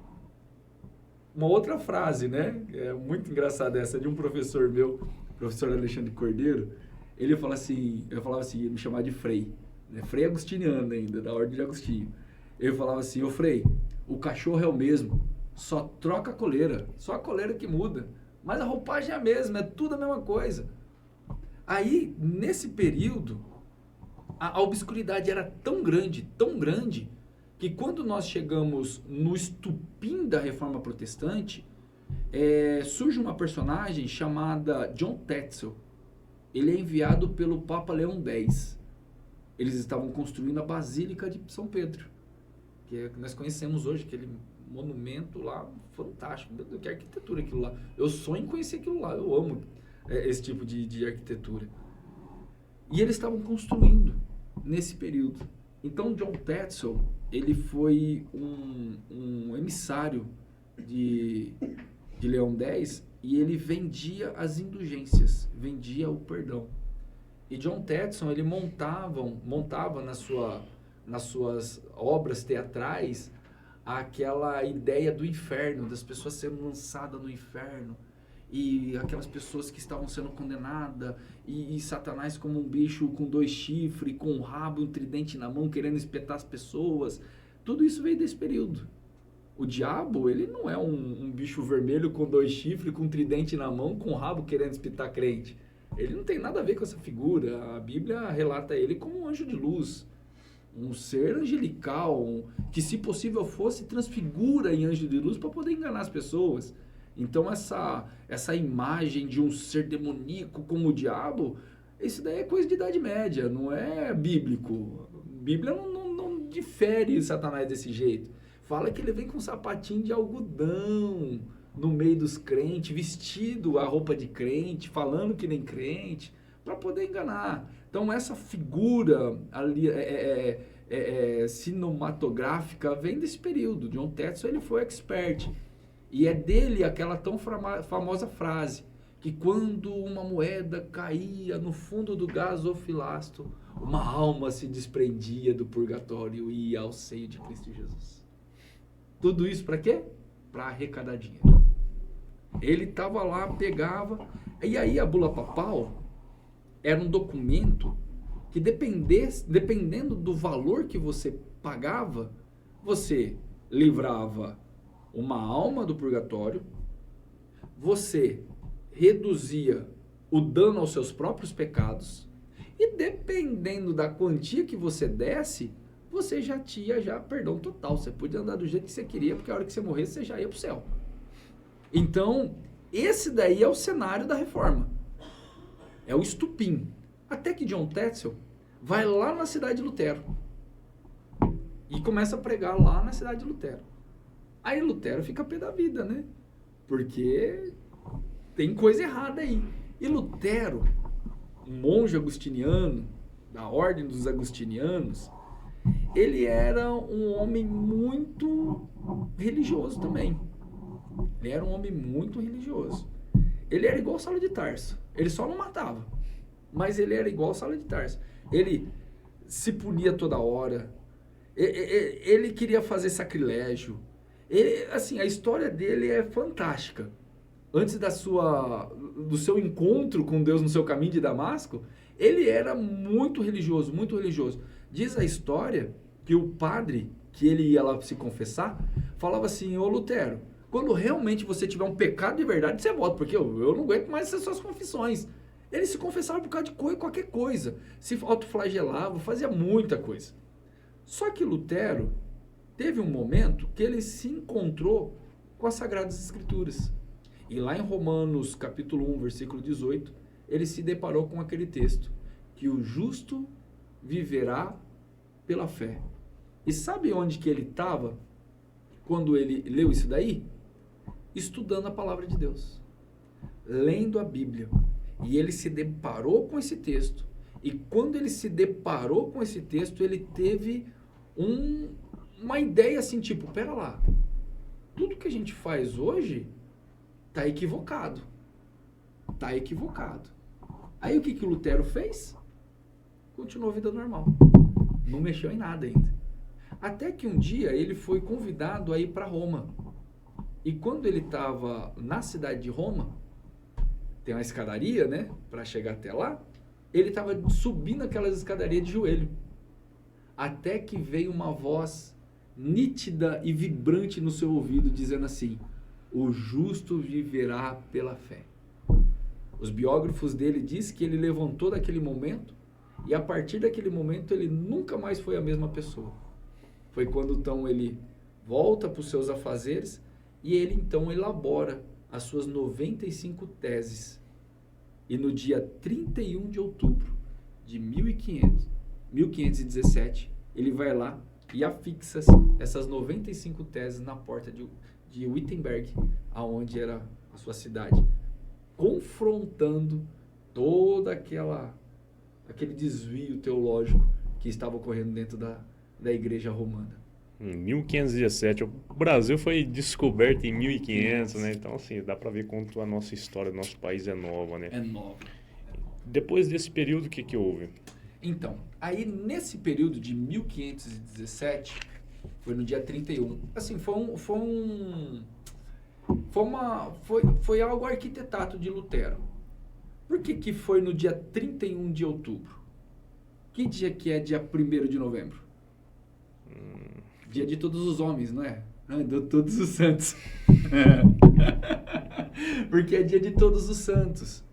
Uma outra frase, né? É muito engraçada essa, de um professor meu, professor Alexandre Cordeiro. Ele falava assim, ele me chamava de Frei, né? Frei agostiniano ainda, da ordem de Agostinho. Ele falava assim: ô Frei, o cachorro é o mesmo, só troca a coleira, só a coleira que muda, mas a roupagem é a mesma, é tudo a mesma coisa. Aí, nesse período, a obscuridade era tão grande, que quando nós chegamos no estupim da Reforma Protestante, surge uma personagem chamada John Tetzel. Ele é enviado pelo Papa Leão X. Eles estavam construindo a Basílica de São Pedro, que nós conhecemos hoje, aquele monumento lá fantástico. Meu Deus, que arquitetura aquilo lá. Eu sonho em conhecer aquilo lá, eu amo esse tipo de arquitetura. E eles estavam construindo nesse período. Então, John Tetzel, ele foi um emissário de Leão X, e ele vendia as indulgências, vendia o perdão. E John Tetzel, ele montava nas suas obras teatrais aquela ideia do inferno, das pessoas sendo lançadas no inferno, e aquelas pessoas que estavam sendo condenadas, e Satanás como um bicho com 2 chifres, com um rabo e um tridente na mão, querendo espetar as pessoas. Tudo isso veio desse período. O diabo, ele não é um bicho vermelho com 2 chifres, com um tridente na mão, com um rabo querendo espetar crente. Ele não tem nada a ver com essa figura. A Bíblia relata ele como um anjo de luz, um ser angelical, que, se possível fosse, transfigura em anjo de luz para poder enganar as pessoas. Então, essa imagem de um ser demoníaco como o diabo, isso daí é coisa de Idade Média, não é bíblico. A Bíblia não difere Satanás desse jeito. Fala que ele vem com um sapatinho de algodão no meio dos crentes, vestido a roupa de crente, falando que nem crente, para poder enganar. Então, essa figura ali cinematográfica vem desse período. John Tetzel, ele foi expert. E é dele aquela tão famosa frase, que quando uma moeda caía no fundo do gasofilasto, uma alma se desprendia do purgatório e ia ao seio de Cristo Jesus. Tudo isso para quê? Para arrecadar dinheiro. Ele estava lá, pegava, e aí a bula papal era um documento que dependendo do valor que você pagava, você livrava uma alma do purgatório, você reduzia o dano aos seus próprios pecados, e dependendo da quantia que você desse, você já tinha perdão total. Você podia andar do jeito que você queria, porque a hora que você morresse, você já ia para o céu. Então, esse daí é o cenário da reforma. É o estupim. Até que John Tetzel vai lá na cidade de Lutero e começa a pregar lá na cidade de Lutero. Aí Lutero fica pé da vida, né? Porque tem coisa errada aí. E Lutero, um monge agustiniano, da ordem dos agustinianos, ele era um homem muito religioso também. Ele era um homem muito religioso. Ele era igual Saulo de Tarso. Ele só não matava. Mas ele era igual Saulo de Tarso. Ele se punia toda hora. Ele queria fazer sacrilégio. Assim, a história dele é fantástica. Antes do seu encontro com Deus no seu caminho de Damasco, ele era muito religioso, muito religioso. Diz a história que o padre, que ele ia lá se confessar, falava assim: ô Lutero, quando realmente você tiver um pecado de verdade, você volta, porque eu não aguento mais essas suas confissões. Ele se confessava por causa de qualquer coisa, se autoflagelava, fazia muita coisa. Só que Lutero teve um momento que ele se encontrou com as Sagradas Escrituras. E lá em Romanos, capítulo 1, versículo 18, ele se deparou com aquele texto, que o justo viverá pela fé. E sabe onde que ele estava quando ele leu isso daí? Estudando a palavra de Deus, lendo a Bíblia. E ele se deparou com esse texto. E quando ele se deparou com esse texto, ele teve uma ideia assim, tipo, pera lá, tudo que a gente faz hoje está equivocado. Está equivocado. Aí o que o Lutero fez? Continuou a vida normal. Não mexeu em nada ainda. Até que um dia ele foi convidado a ir para Roma. E quando ele estava na cidade de Roma, tem uma escadaria, né, para chegar até lá, ele estava subindo aquelas escadarias de joelho. Até que veio uma voz nítida e vibrante no seu ouvido, dizendo assim: o justo viverá pela fé. Os biógrafos dele dizem que ele levantou daquele momento, e a partir daquele momento ele nunca mais foi a mesma pessoa. Foi quando então ele volta para os seus afazeres, e ele então elabora as suas 95 teses. E no dia 31 de outubro de 1517, ele vai lá e afixa essas 95 teses na porta de Wittenberg, aonde era a sua cidade, confrontando todo aquele desvio teológico que estava ocorrendo dentro da igreja romana. Em 1517, o Brasil foi descoberto em 1500, né? Então, assim, dá para ver quanto a nossa história do nosso país é nova, né? É nova. Depois desse período, o que houve? Então, aí nesse período de 1517, foi no dia 31, assim, foi algo arquitetado de Lutero. Por que foi no dia 31 de outubro? Que dia que é dia 1º de novembro? Dia de todos os homens, não é? De todos os santos. Porque é dia de todos os santos.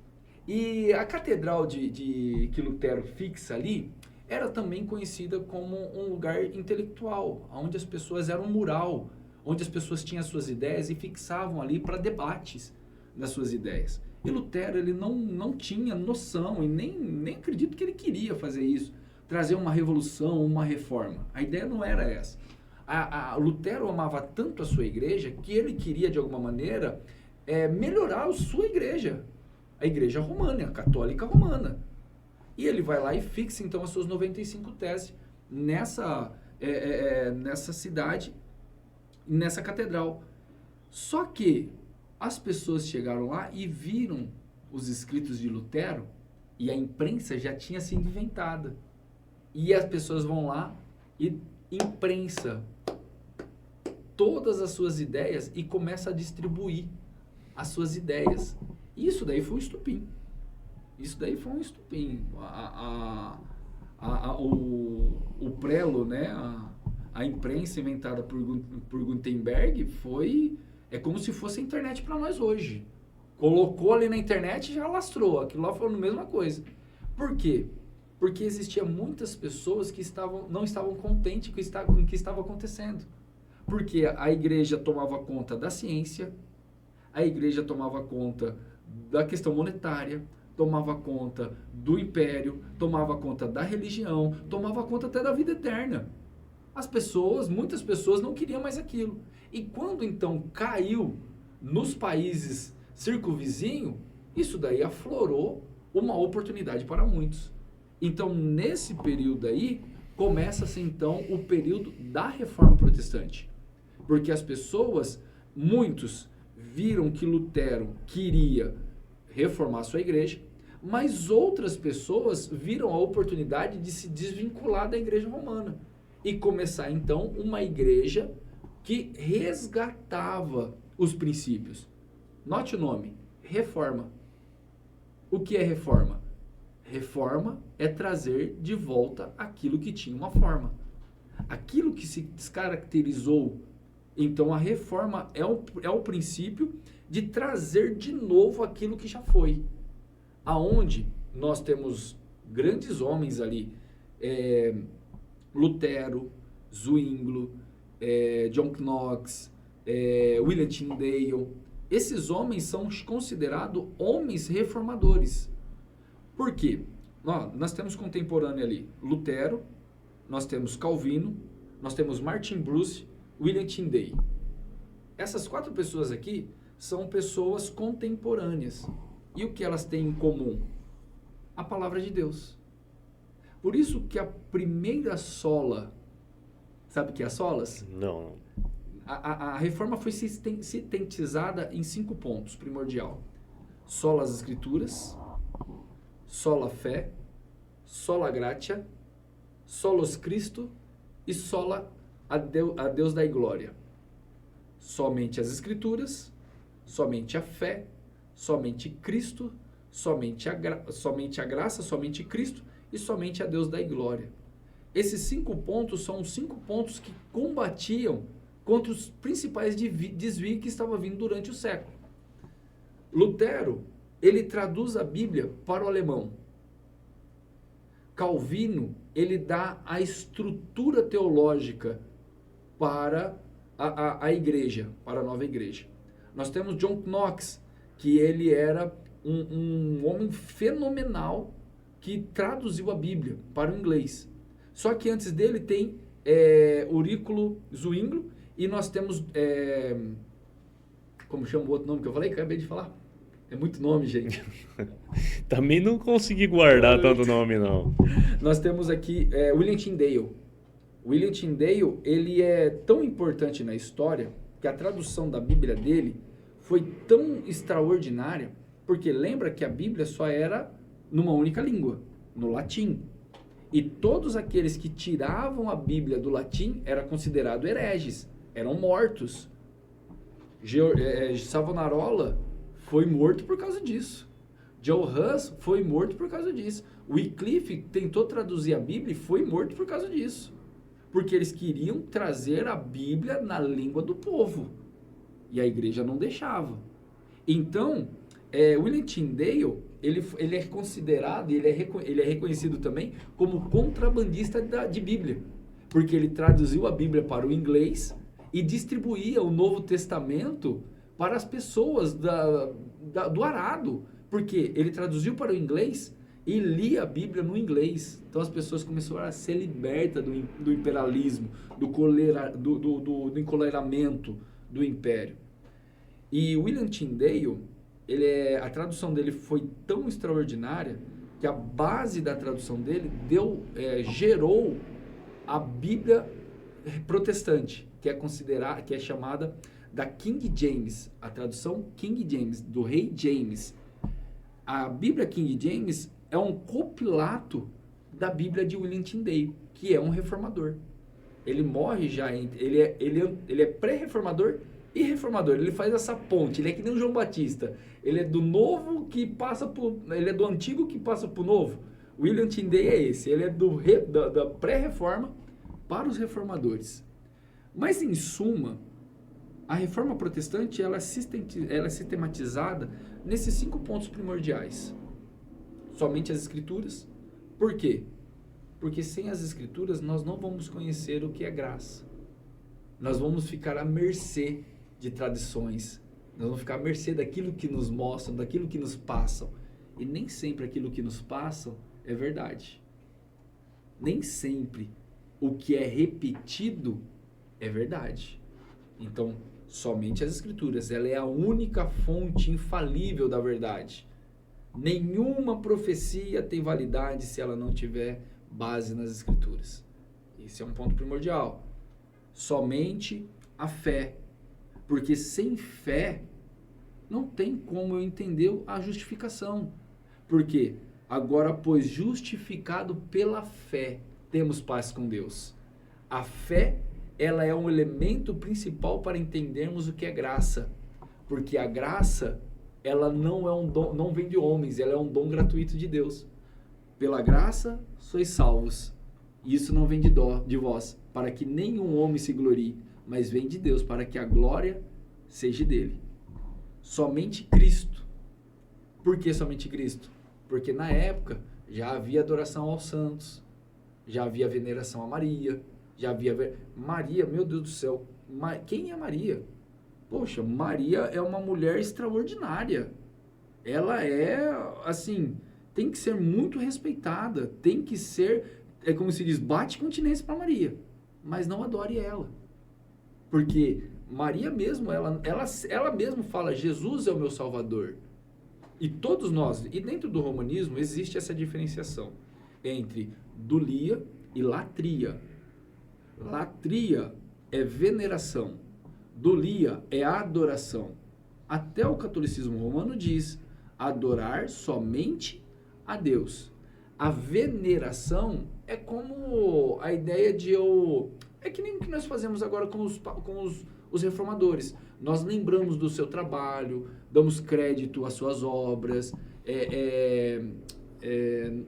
E a catedral que Lutero fixa ali era também conhecida como um lugar intelectual, onde as pessoas eram um mural, onde as pessoas tinham as suas ideias e fixavam ali para debates das suas ideias. E Lutero, ele não tinha noção, e nem acredito que ele queria fazer isso, trazer uma revolução, uma reforma. A ideia não era essa. Lutero amava tanto a sua igreja que ele queria, de alguma maneira, melhorar a sua igreja, a igreja romana, a católica romana. E ele vai lá e fixa, então, as suas 95 teses nessa cidade, nessa catedral. Só que as pessoas chegaram lá e viram os escritos de Lutero e a imprensa já tinha sido inventada. E as pessoas vão lá e imprensa todas as suas ideias e começa a distribuir as suas ideias. Isso daí foi um estupim. Isso daí foi um estupim. O prelo, né? A imprensa inventada por Gutenberg é como se fosse a internet para nós hoje. Colocou ali na internet e já lastrou. Aquilo lá foi a mesma coisa. Por quê? Porque existiam muitas pessoas que não estavam contentes com o que estava acontecendo. Porque a igreja tomava conta da ciência, a igreja tomava conta da questão monetária, tomava conta do império, tomava conta da religião, tomava conta até da vida eterna. Muitas pessoas não queriam mais aquilo. E quando então caiu nos países circunvizinhos, isso daí aflorou uma oportunidade para muitos. Então, nesse período aí, começa-se então o período da Reforma Protestante. Porque as pessoas, muitos, viram que Lutero queria reformar sua igreja, mas outras pessoas viram a oportunidade de se desvincular da igreja romana e começar então uma igreja que resgatava os princípios. Note o nome, Reforma. O que é reforma? Reforma é trazer de volta aquilo que tinha uma forma. Aquilo que se descaracterizou. Então, a reforma é o princípio de trazer de novo aquilo que já foi. Aonde nós temos grandes homens ali, Lutero, Zwinglio, John Knox, William Tyndale. Esses homens são considerados homens reformadores. Por quê? Nós temos contemporâneo ali Lutero, nós temos Calvino, nós temos Martin Bruce, William Tyndale. Essas 4 pessoas aqui são pessoas contemporâneas. E o que elas têm em comum? A palavra de Deus. Por isso que a primeira sola, sabe o que é as solas? Não. A reforma foi sintetizada em 5 pontos, primordial. Sola as Escrituras, sola fé, sola gratia, solos Cristo e sola a Deus dai glória. Somente as Escrituras, somente a fé, somente Cristo, somente a graça, somente Cristo e somente a Deus dai glória. Esses 5 pontos são os 5 pontos que combatiam contra os principais desvios que estavam vindo durante o século. Lutero, ele traduz a Bíblia para o alemão. Calvino, ele dá a estrutura teológica para a igreja, para a nova igreja. Nós temos John Knox, que ele era um homem fenomenal que traduziu a Bíblia para o inglês. Só que antes dele tem Auriculo Zwinglio e nós temos, como chama o outro nome que eu falei? Acabei de falar. É muito nome, gente. Também não consegui guardar tanto nome, não. Nós temos aqui William Tyndale. William Tyndale, ele é tão importante na história que a tradução da Bíblia dele foi tão extraordinária, porque lembra que a Bíblia só era numa única língua, no latim. E todos aqueles que tiravam a Bíblia do latim eram considerados hereges, eram mortos. Savonarola foi morto por causa disso. Joe Hus foi morto por causa disso. Wycliffe tentou traduzir a Bíblia e foi morto por causa disso. Porque eles queriam trazer a Bíblia na língua do povo. E a igreja não deixava. Então, William Tyndale, ele é considerado, ele é reconhecido também como contrabandista de Bíblia. Porque ele traduziu a Bíblia para o inglês e distribuía o Novo Testamento para as pessoas do arado. Porque ele traduziu para o inglês e lia a Bíblia no inglês. Então as pessoas começaram a ser libertas do imperialismo, do encoleramento do império. E William Tyndale, a tradução dele foi tão extraordinária que a base da tradução dele gerou a Bíblia protestante, que é chamada da King James, a tradução King James, do rei James. A Bíblia King James é um compilato da Bíblia de William Tyndale, que é um reformador. Ele morre já, ele é pré-reformador e reformador. Ele faz essa ponte, ele é que nem o João Batista. Ele é do novo que passa por... Ele é do antigo que passa para o novo. William Tyndale é esse, ele é da pré-reforma para os reformadores. Mas, em suma, a reforma protestante ela é sistematizada nesses 5 pontos primordiais. Somente as escrituras. Por quê? Porque sem as escrituras nós não vamos conhecer o que é graça. Nós vamos ficar à mercê de tradições. Nós vamos ficar à mercê daquilo que nos mostram, daquilo que nos passam. E nem sempre aquilo que nos passam é verdade. Nem sempre o que é repetido é verdade. Então, somente as escrituras. Ela é a única fonte infalível da verdade. Nenhuma profecia tem validade se ela não tiver base nas escrituras. Esse é um ponto primordial. Somente a fé. Porque sem fé não tem como eu entender a justificação. Por quê? Agora, pois justificado pela fé, temos paz com Deus. A fé, ela é um elemento principal para entendermos o que é graça. Porque a graça, ela não é um dom, não vem de homens, ela é um dom gratuito de Deus. Pela graça, sois salvos. Isso não vem de vós, para que nenhum homem se glorie, mas vem de Deus, para que a glória seja dele. Somente Cristo. Por que somente Cristo? Porque na época já havia adoração aos santos, já havia veneração a Maria, já havia... Maria, meu Deus do céu, quem é Maria? Poxa, Maria é uma mulher extraordinária. Ela é, assim, tem que ser muito respeitada, tem que ser, é como se diz, bate continência para Maria, mas não adore ela. Porque Maria mesmo, ela mesmo fala, Jesus é o meu Salvador. E todos nós, e dentro do romanismo existe essa diferenciação entre dulia e latria. Latria é veneração, dulia é adoração. Até o catolicismo romano diz adorar somente a Deus. A veneração é como a ideia de é que nem o que nós fazemos agora com os reformadores. Nós lembramos do seu trabalho, damos crédito às suas obras.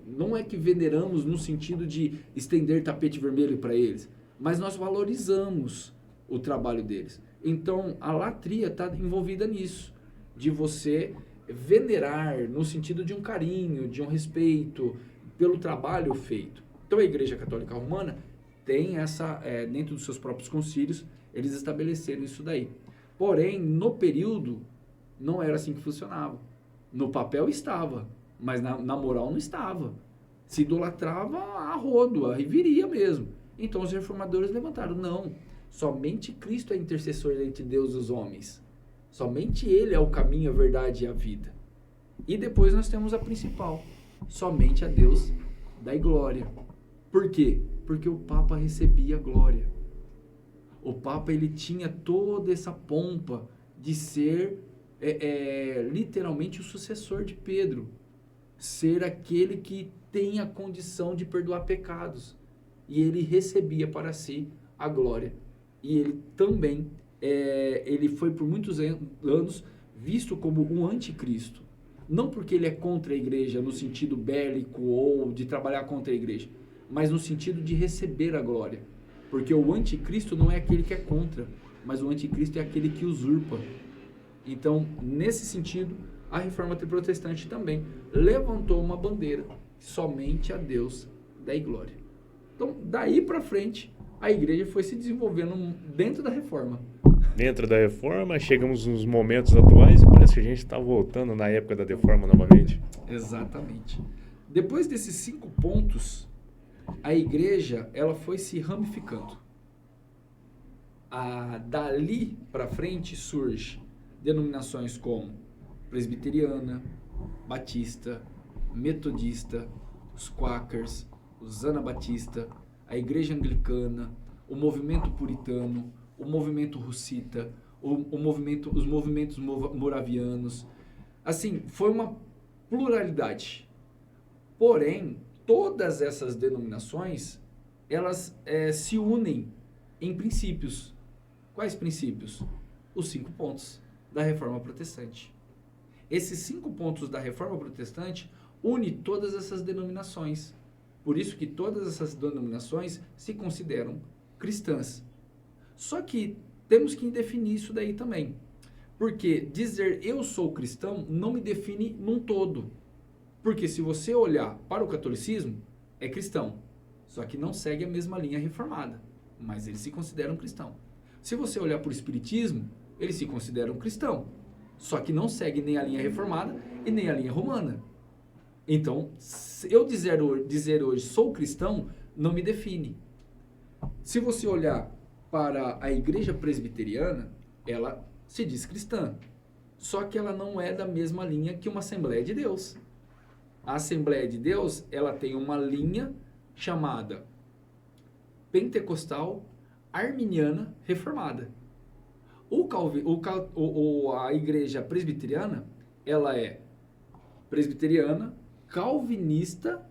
Não é que veneramos no sentido de estender tapete vermelho para eles, mas nós valorizamos o trabalho deles. Então, a latria está envolvida nisso, de você venerar no sentido de um carinho, de um respeito pelo trabalho feito. Então, a Igreja Católica Romana tem essa, dentro dos seus próprios concílios, eles estabeleceram isso daí. Porém, no período, não era assim que funcionava. No papel estava, mas na moral não estava. Se idolatrava a rodo, a reviria mesmo. Então, os reformadores levantaram, não, somente Cristo é intercessor entre Deus e os homens. Somente Ele é o caminho, a verdade e a vida. E depois nós temos a principal, somente a Deus dai glória. Por quê? Porque o Papa recebia glória. O Papa, ele tinha toda essa pompa de ser literalmente o sucessor de Pedro. Ser aquele que tem a condição de perdoar pecados. E ele recebia para si a glória. E ele também, ele foi por muitos anos visto como um anticristo. Não porque ele é contra a igreja no sentido bélico ou de trabalhar contra a igreja, mas no sentido de receber a glória. Porque o anticristo não é aquele que é contra, mas o anticristo é aquele que usurpa. Então, nesse sentido, a reforma protestante também levantou uma bandeira, somente a Deus dai glória. Então, daí para frente, a igreja foi se desenvolvendo dentro da reforma. Dentro da reforma, chegamos nos momentos atuais e parece que a gente está voltando na época da reforma novamente. Exatamente. Depois desses 5 pontos, a igreja ela foi se ramificando. Dali para frente surge denominações como presbiteriana, batista, metodista, os quakers, os anabatista, a igreja anglicana, o movimento puritano, o movimento russita, os movimentos moravianos. Assim, foi uma pluralidade. Porém, todas essas denominações, elas se unem em princípios. Quais princípios? Os 5 pontos da Reforma Protestante. Esses 5 pontos da Reforma Protestante unem todas essas denominações. Por isso que todas essas denominações se consideram cristãs. Só que temos que definir isso daí também. Porque dizer eu sou cristão não me define num todo. Porque se você olhar para o catolicismo, é cristão. Só que não segue a mesma linha reformada. Mas eles se consideram cristão. Se você olhar para o espiritismo, eles se consideram cristão. Só que não segue nem a linha reformada e nem a linha romana. Então, eu dizer hoje sou cristão não me define. Se você olhar para a igreja presbiteriana, ela se diz cristã. Só que ela não é da mesma linha que uma Assembleia de Deus. A Assembleia de Deus, ela tem uma linha chamada pentecostal arminiana reformada. A igreja presbiteriana, ela é presbiteriana, calvinista,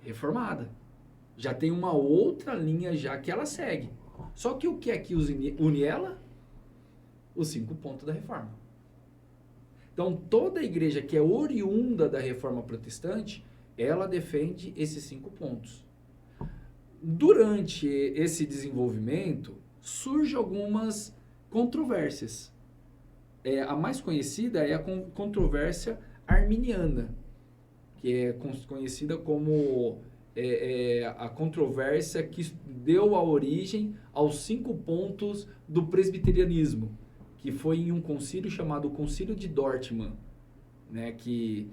reformada. Já tem uma outra linha já que ela segue. Só que o que é que une ela? Os 5 pontos da reforma. Então, toda a igreja que é oriunda da Reforma Protestante, ela defende esses 5 pontos. Durante esse desenvolvimento, surgem algumas controvérsias. A mais conhecida é a controvérsia arminiana, que é conhecida como a controvérsia que deu a origem aos 5 pontos do presbiterianismo, que foi em um concílio chamado Concílio de Dortmund, né, que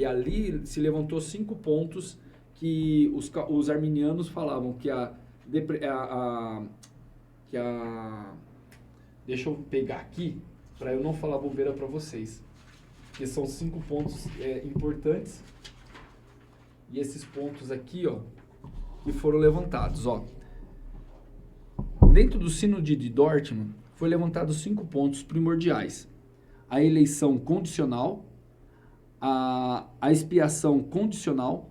ali se levantou 5 pontos que os arminianos falavam que deixa eu pegar aqui, para eu não falar bobeira para vocês, que são 5 pontos importantes, e esses pontos aqui, ó, que foram levantados, ó. Dentro do Sínodo de Dortmund, foi levantados 5 pontos primordiais: a eleição condicional, a expiação condicional,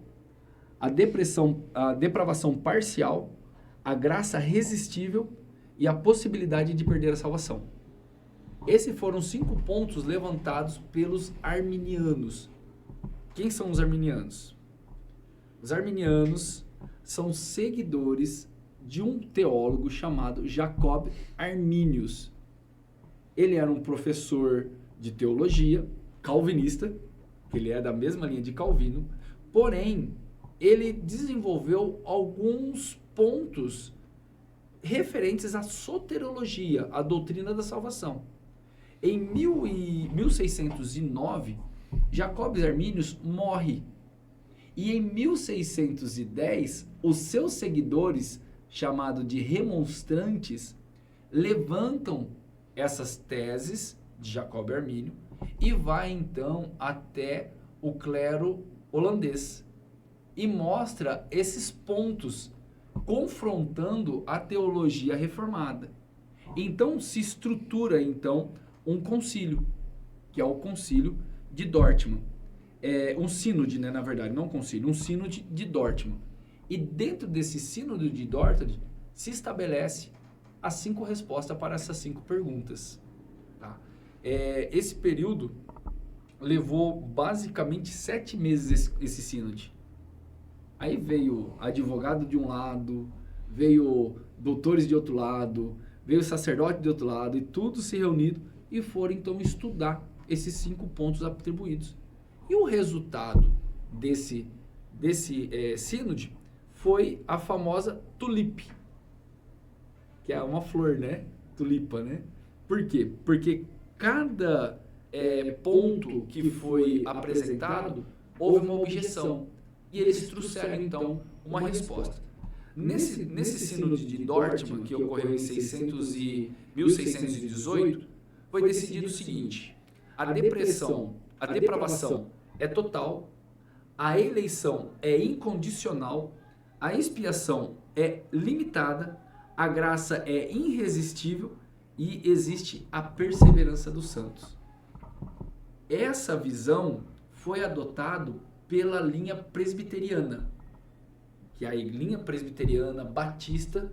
a depravação parcial, a graça resistível e a possibilidade de perder a salvação. Esses foram 5 pontos levantados pelos arminianos. Quem são os arminianos? Os arminianos são seguidores de um teólogo chamado Jacob Arminius. Ele era um professor de teologia, calvinista, ele é da mesma linha de Calvino, porém, ele desenvolveu alguns pontos referentes à soteriologia, à doutrina da salvação. Em 1609, Jacob Arminius morre. E em 1610, os seus seguidores, chamados de remonstrantes, levantam essas teses de Jacob Armínio e vai então até o clero holandês e mostra esses pontos confrontando a teologia reformada. Então se estrutura então um concílio, que é o Concílio de Dortmund. Um sínode, né, na verdade, não concílio, um sínode de Dortmund. E dentro desse sínode de Dortmund se estabelece as 5 respostas para essas 5 perguntas. Tá? Esse período levou basicamente 7 meses esse sínode. Aí veio advogado de um lado, veio doutores de outro lado, veio sacerdote de outro lado, e tudo se reunido e foram então estudar esses 5 pontos atribuídos. E o resultado desse sínode foi a famosa tulipe, que é uma flor, né? Tulipa, né? Por quê? Porque cada ponto que foi apresentado, houve uma objeção. E eles trouxeram, então, uma resposta. Nesse sínode de Dortmund, que ocorreu em 1618, foi decidido o seguinte: a depravação é total, a eleição é incondicional, a expiação é limitada, a graça é irresistível e existe a perseverança dos santos. Essa visão foi adotado pela linha presbiteriana, que a linha presbiteriana batista,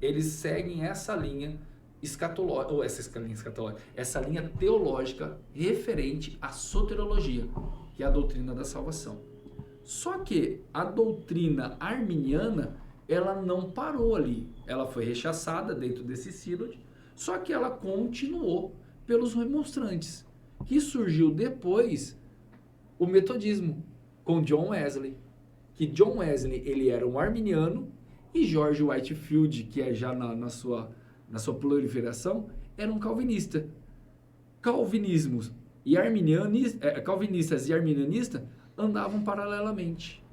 eles seguem essa linha escatológica, ou essa linha teológica referente à soteriologia, que é a doutrina da salvação. Só que a doutrina arminiana, ela não parou ali. Ela foi rechaçada dentro desse sínodo, só que ela continuou pelos remonstrantes, que surgiu depois o metodismo, com John Wesley. Que John Wesley, ele era um arminiano, e George Whitefield, que é já na sua proliferação, era um calvinista. Calvinistas e arminianistas andavam paralelamente.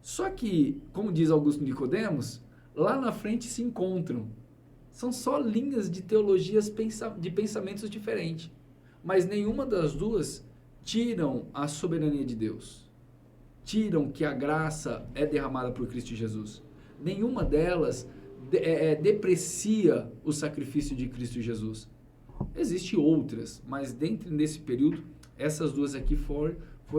Só que, como diz Augusto Nicodemos, lá na frente se encontram. São só linhas de teologias de pensamentos diferentes. Mas nenhuma das duas tiram a soberania de Deus. Tiram que a graça é derramada por Cristo Jesus. Nenhuma delas deprecia o sacrifício de Cristo Jesus. Existem outras, mas dentro desse período, essas duas aqui foi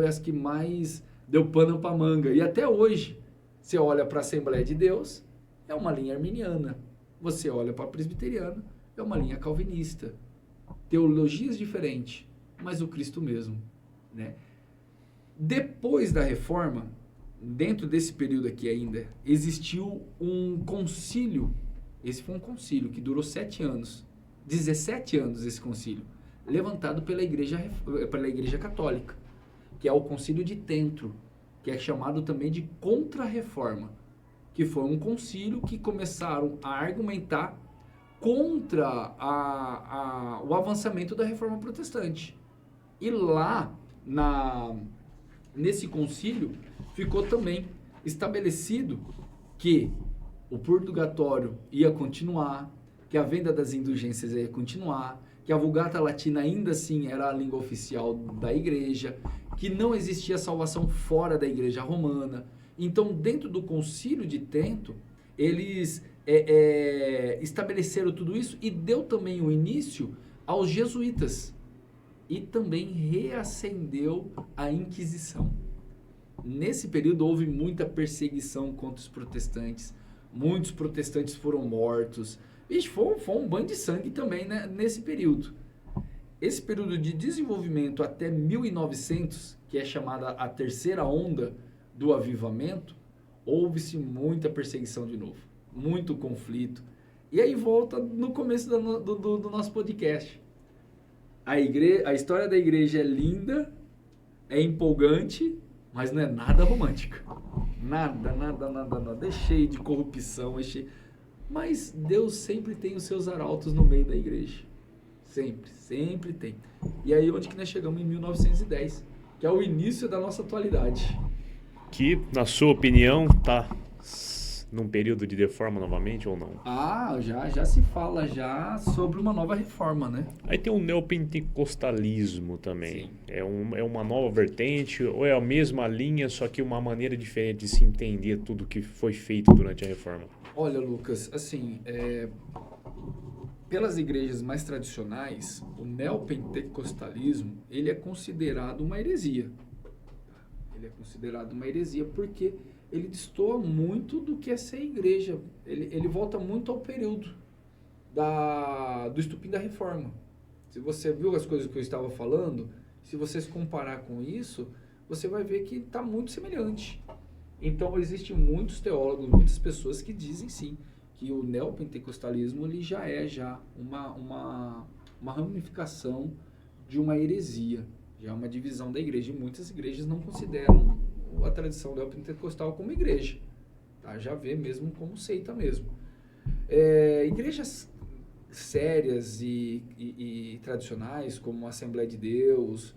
as que mais deu pano para manga. E até hoje, você olha para a Assembleia de Deus, é uma linha arminiana. Você olha para a presbiteriana, é uma linha calvinista. Teologias diferentes, mas o Cristo mesmo, né? Depois da Reforma, dentro desse período aqui ainda, existiu um concílio. Esse foi um concílio que durou 7 anos. 17 anos esse concílio. Levantado pela Igreja Católica, que é o Concílio de Trento, que é chamado também de Contra-Reforma, que foi um concílio que começaram a argumentar contra o avançamento da Reforma Protestante. E lá, nesse concílio, ficou também estabelecido que o purgatório ia continuar, que a venda das indulgências ia continuar, que a Vulgata Latina ainda assim era a língua oficial da igreja, que não existia salvação fora da igreja romana. Então, dentro do Concílio de Trento, eles estabeleceram tudo isso e deu também o início aos jesuítas. E também reacendeu a Inquisição. Nesse período houve muita perseguição contra os protestantes. Muitos protestantes foram mortos. Vixe, foi um banho de sangue também, né, nesse período. Esse período de desenvolvimento até 1900, que é chamada a terceira onda do avivamento, houve-se muita perseguição de novo. Muito conflito. E aí volta no começo do nosso podcast. A história da igreja é linda, é empolgante, mas não é nada romântica. Nada. É cheio de corrupção, Mas Deus sempre tem os seus arautos no meio da igreja. Sempre tem. E aí onde que nós chegamos em 1910, que é o início da nossa atualidade. Que, na sua opinião, está num período de reforma novamente ou não? Já se fala já sobre uma nova reforma, né? Aí tem o neopentecostalismo também. Sim. É uma nova vertente, ou é a mesma linha, só que uma maneira diferente de se entender tudo que foi feito durante a reforma? Olha, Lucas, assim, pelas igrejas mais tradicionais, o neopentecostalismo, ele é considerado uma heresia. Ele é considerado uma heresia porque ele destoa muito do que é ser igreja. Ele volta muito ao período do estupim da reforma. Se você viu as coisas que eu estava falando, se você se comparar com isso, você vai ver que está muito semelhante. Então, existem muitos teólogos, muitas pessoas que dizem sim, que o neopentecostalismo ele já é uma ramificação de uma heresia, já é uma divisão da igreja. E muitas igrejas não consideram a tradição neopentecostal como igreja, tá? Já vê mesmo como seita mesmo. Igrejas sérias e tradicionais, como a Assembleia de Deus,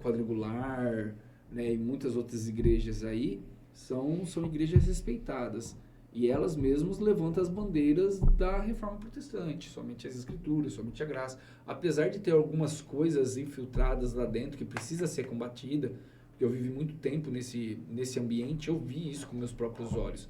Quadrangular, né, e muitas outras igrejas aí, são igrejas respeitadas. E elas mesmas levantam as bandeiras da reforma protestante, somente as escrituras, somente a graça. Apesar de ter algumas coisas infiltradas lá dentro que precisa ser combatida, porque eu vivi muito tempo nesse ambiente, eu vi isso com meus próprios olhos,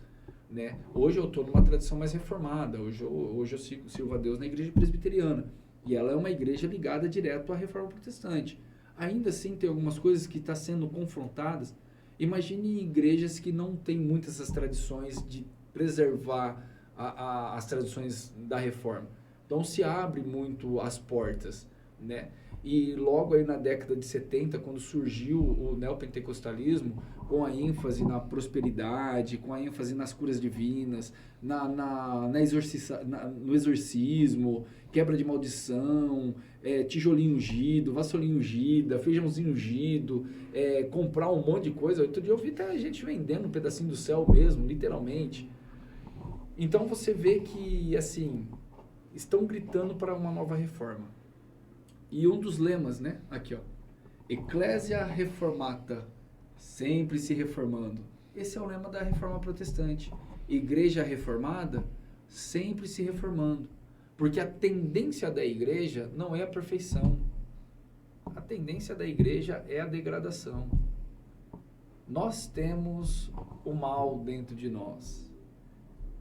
né? Hoje eu estou numa tradição mais reformada, hoje eu sirvo a Deus na igreja presbiteriana, e ela é uma igreja ligada direto à reforma protestante. ainda assim tem algumas coisas que estão sendo confrontadas. Imagine igrejas que não têm muitas essas tradições de preservar as tradições da reforma. Então se abre muito as portas, né? E logo aí na década de 70, quando surgiu o neopentecostalismo, com a ênfase na prosperidade, com a ênfase nas curas divinas, no exorcismo, quebra de maldição, tijolinho ungido, vassourinha ungida, feijãozinho ungido, comprar um monte de coisa. Outro dia eu vi até gente vendendo um pedacinho do céu mesmo, literalmente. Então você vê que, assim, estão gritando para uma nova reforma. E um dos lemas, né? Aqui, ó. Ecclesia Reformata, sempre se reformando. Esse é o lema da reforma protestante. Igreja reformada, sempre se reformando. Porque a tendência da igreja não é a perfeição. A tendência da igreja é a degradação. Nós temos o mal dentro de nós.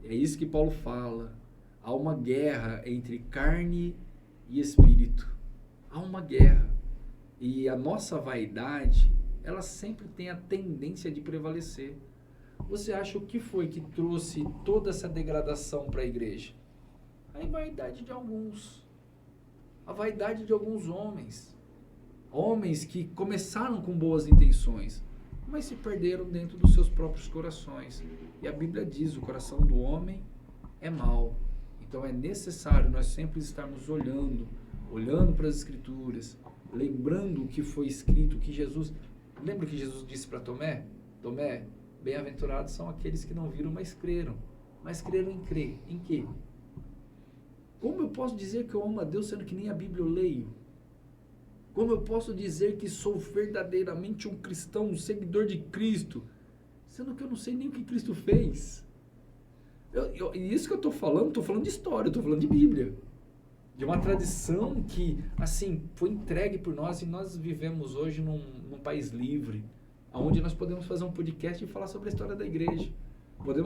É isso que Paulo fala. Há uma guerra entre carne e espírito. Há uma guerra. E a nossa vaidade, ela sempre tem a tendência de prevalecer. Você acha o que foi que trouxe toda essa degradação para a igreja? A vaidade de alguns. A vaidade de alguns homens. Homens que começaram com boas intenções, mas se perderam dentro dos seus próprios corações. E a Bíblia diz, o coração do homem é mau. Então é necessário nós sempre estarmos olhando para as Escrituras, lembrando o que foi escrito, que Jesus... Lembra que Jesus disse para Tomé? Tomé, bem-aventurados são aqueles que não viram, mas creram. Mas creram em quê? Como eu posso dizer que eu amo a Deus, sendo que nem a Bíblia eu leio? Como eu posso dizer que sou verdadeiramente um cristão, um seguidor de Cristo, sendo que eu não sei nem o que Cristo fez? E isso que eu estou falando de história, estou falando de Bíblia. De uma tradição que, assim, foi entregue por nós e nós vivemos hoje num país livre, onde nós podemos fazer um podcast e falar sobre a história da igreja. Eu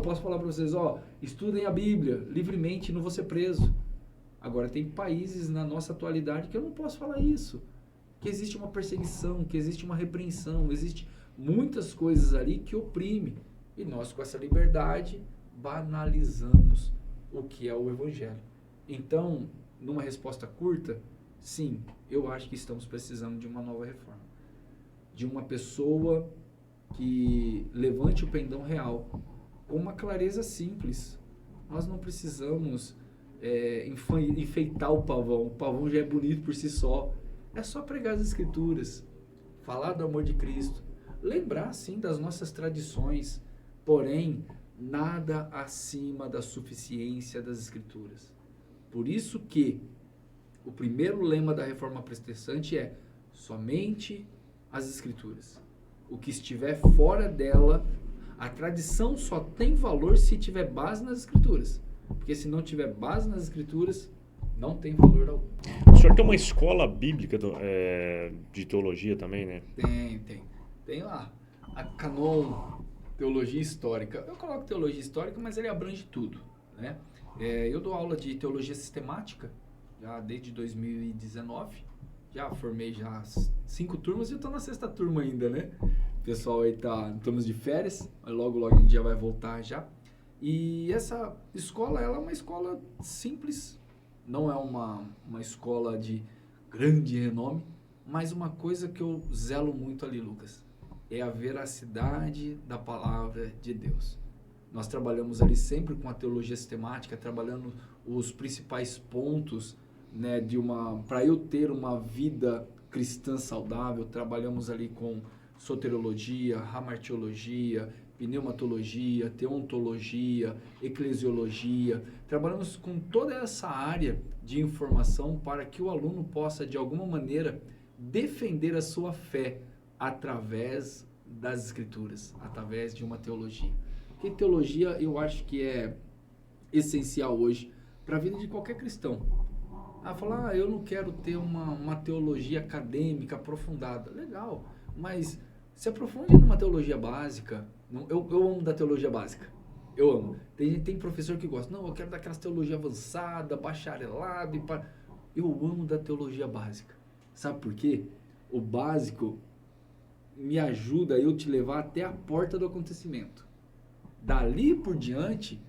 posso falar para vocês, estudem a Bíblia livremente, não vou ser preso. Agora, tem países na nossa atualidade que eu não posso falar isso. Que existe uma perseguição, que existe uma repreensão, existe muitas coisas ali que oprimem. E nós, com essa liberdade, banalizamos o que é o Evangelho. Então, numa resposta curta, sim, eu acho que estamos precisando de uma nova reforma. De uma pessoa que levante o pendão real com uma clareza simples. Nós não precisamos enfeitar o pavão já é bonito por si só. É só pregar as Escrituras, falar do amor de Cristo, lembrar sim das nossas tradições, porém nada acima da suficiência das Escrituras. Por isso que o primeiro lema da Reforma Protestante é somente as Escrituras. O que estiver fora dela, a tradição só tem valor se tiver base nas Escrituras. Porque se não tiver base nas Escrituras, não tem valor algum. O senhor tem uma escola bíblica de teologia também, né? Tem. Tem lá a Canon Teologia Histórica. Eu coloco Teologia Histórica, mas ele abrange tudo, né? Eu dou aula de Teologia Sistemática, já desde 2019. Já formei já 5 turmas e eu estou na 6ª turma ainda, né? O pessoal aí estamos de férias, mas logo a gente já vai voltar já. E essa escola, ela é uma escola simples, não é uma escola de grande renome, mas uma coisa que eu zelo muito ali, Lucas, é a veracidade da palavra de Deus. Nós trabalhamos ali sempre com a teologia sistemática, trabalhando os principais pontos, né, para eu ter uma vida cristã saudável. Trabalhamos ali com soteriologia, hamartiologia, pneumatologia, teontologia, eclesiologia. Trabalhamos com toda essa área de informação para que o aluno possa, de alguma maneira, defender a sua fé através das Escrituras, através de uma teologia. Porque teologia eu acho que é essencial hoje para a vida de qualquer cristão. Falar, eu não quero ter uma teologia acadêmica aprofundada. Legal, mas se aprofunde numa teologia básica. Eu amo da teologia básica. Eu amo. Tem professor que gosta. Não, eu quero daquelas teologia avançada, bacharelado. Eu amo da teologia básica. Sabe por quê? o básico me ajuda a eu te levar até a porta do acontecimento. Dali por diante,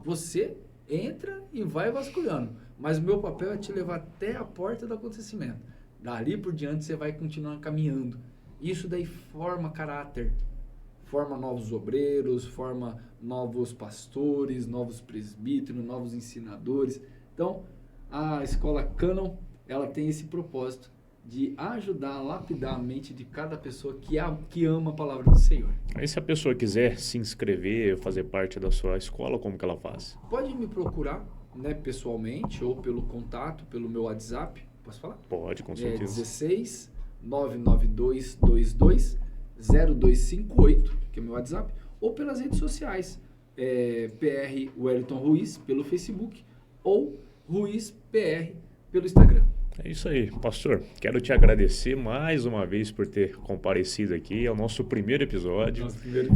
você entra e vai vasculhando. Mas o meu papel é te levar até a porta do acontecimento. Dali por diante, você vai continuar caminhando. Isso daí forma caráter, forma novos obreiros, forma novos pastores, novos presbíteros, novos ensinadores. Então, a escola Canon, ela tem esse propósito de ajudar a lapidar a mente de cada pessoa que ama a palavra do Senhor. Aí se a pessoa quiser se inscrever, fazer parte da sua escola, como que ela faz? Pode me procurar, né, pessoalmente ou pelo contato, pelo meu WhatsApp. Posso falar? Pode, com certeza. 16 99222 0258, que é meu WhatsApp, ou pelas redes sociais, PR Wellington Ruiz pelo Facebook ou Ruiz PR pelo Instagram. É isso aí, pastor. Quero te agradecer mais uma vez por ter comparecido aqui ao nosso primeiro episódio.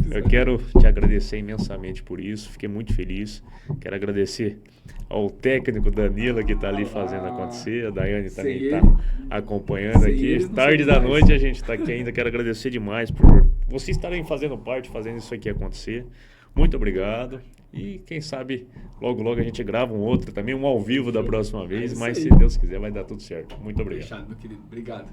Eu quero te agradecer imensamente por isso, fiquei muito feliz. Quero agradecer ao técnico Danilo que está ali fazendo acontecer, a Daiane também está acompanhando aqui. Tarde da noite a gente está aqui ainda. Quero agradecer demais por vocês estarem fazendo parte, fazendo isso aqui acontecer. Muito obrigado. E quem sabe logo logo a gente grava um outro também, um ao vivo da próxima vez, mas se Deus quiser vai dar tudo certo. Muito obrigado. Fechado, meu querido. Obrigado.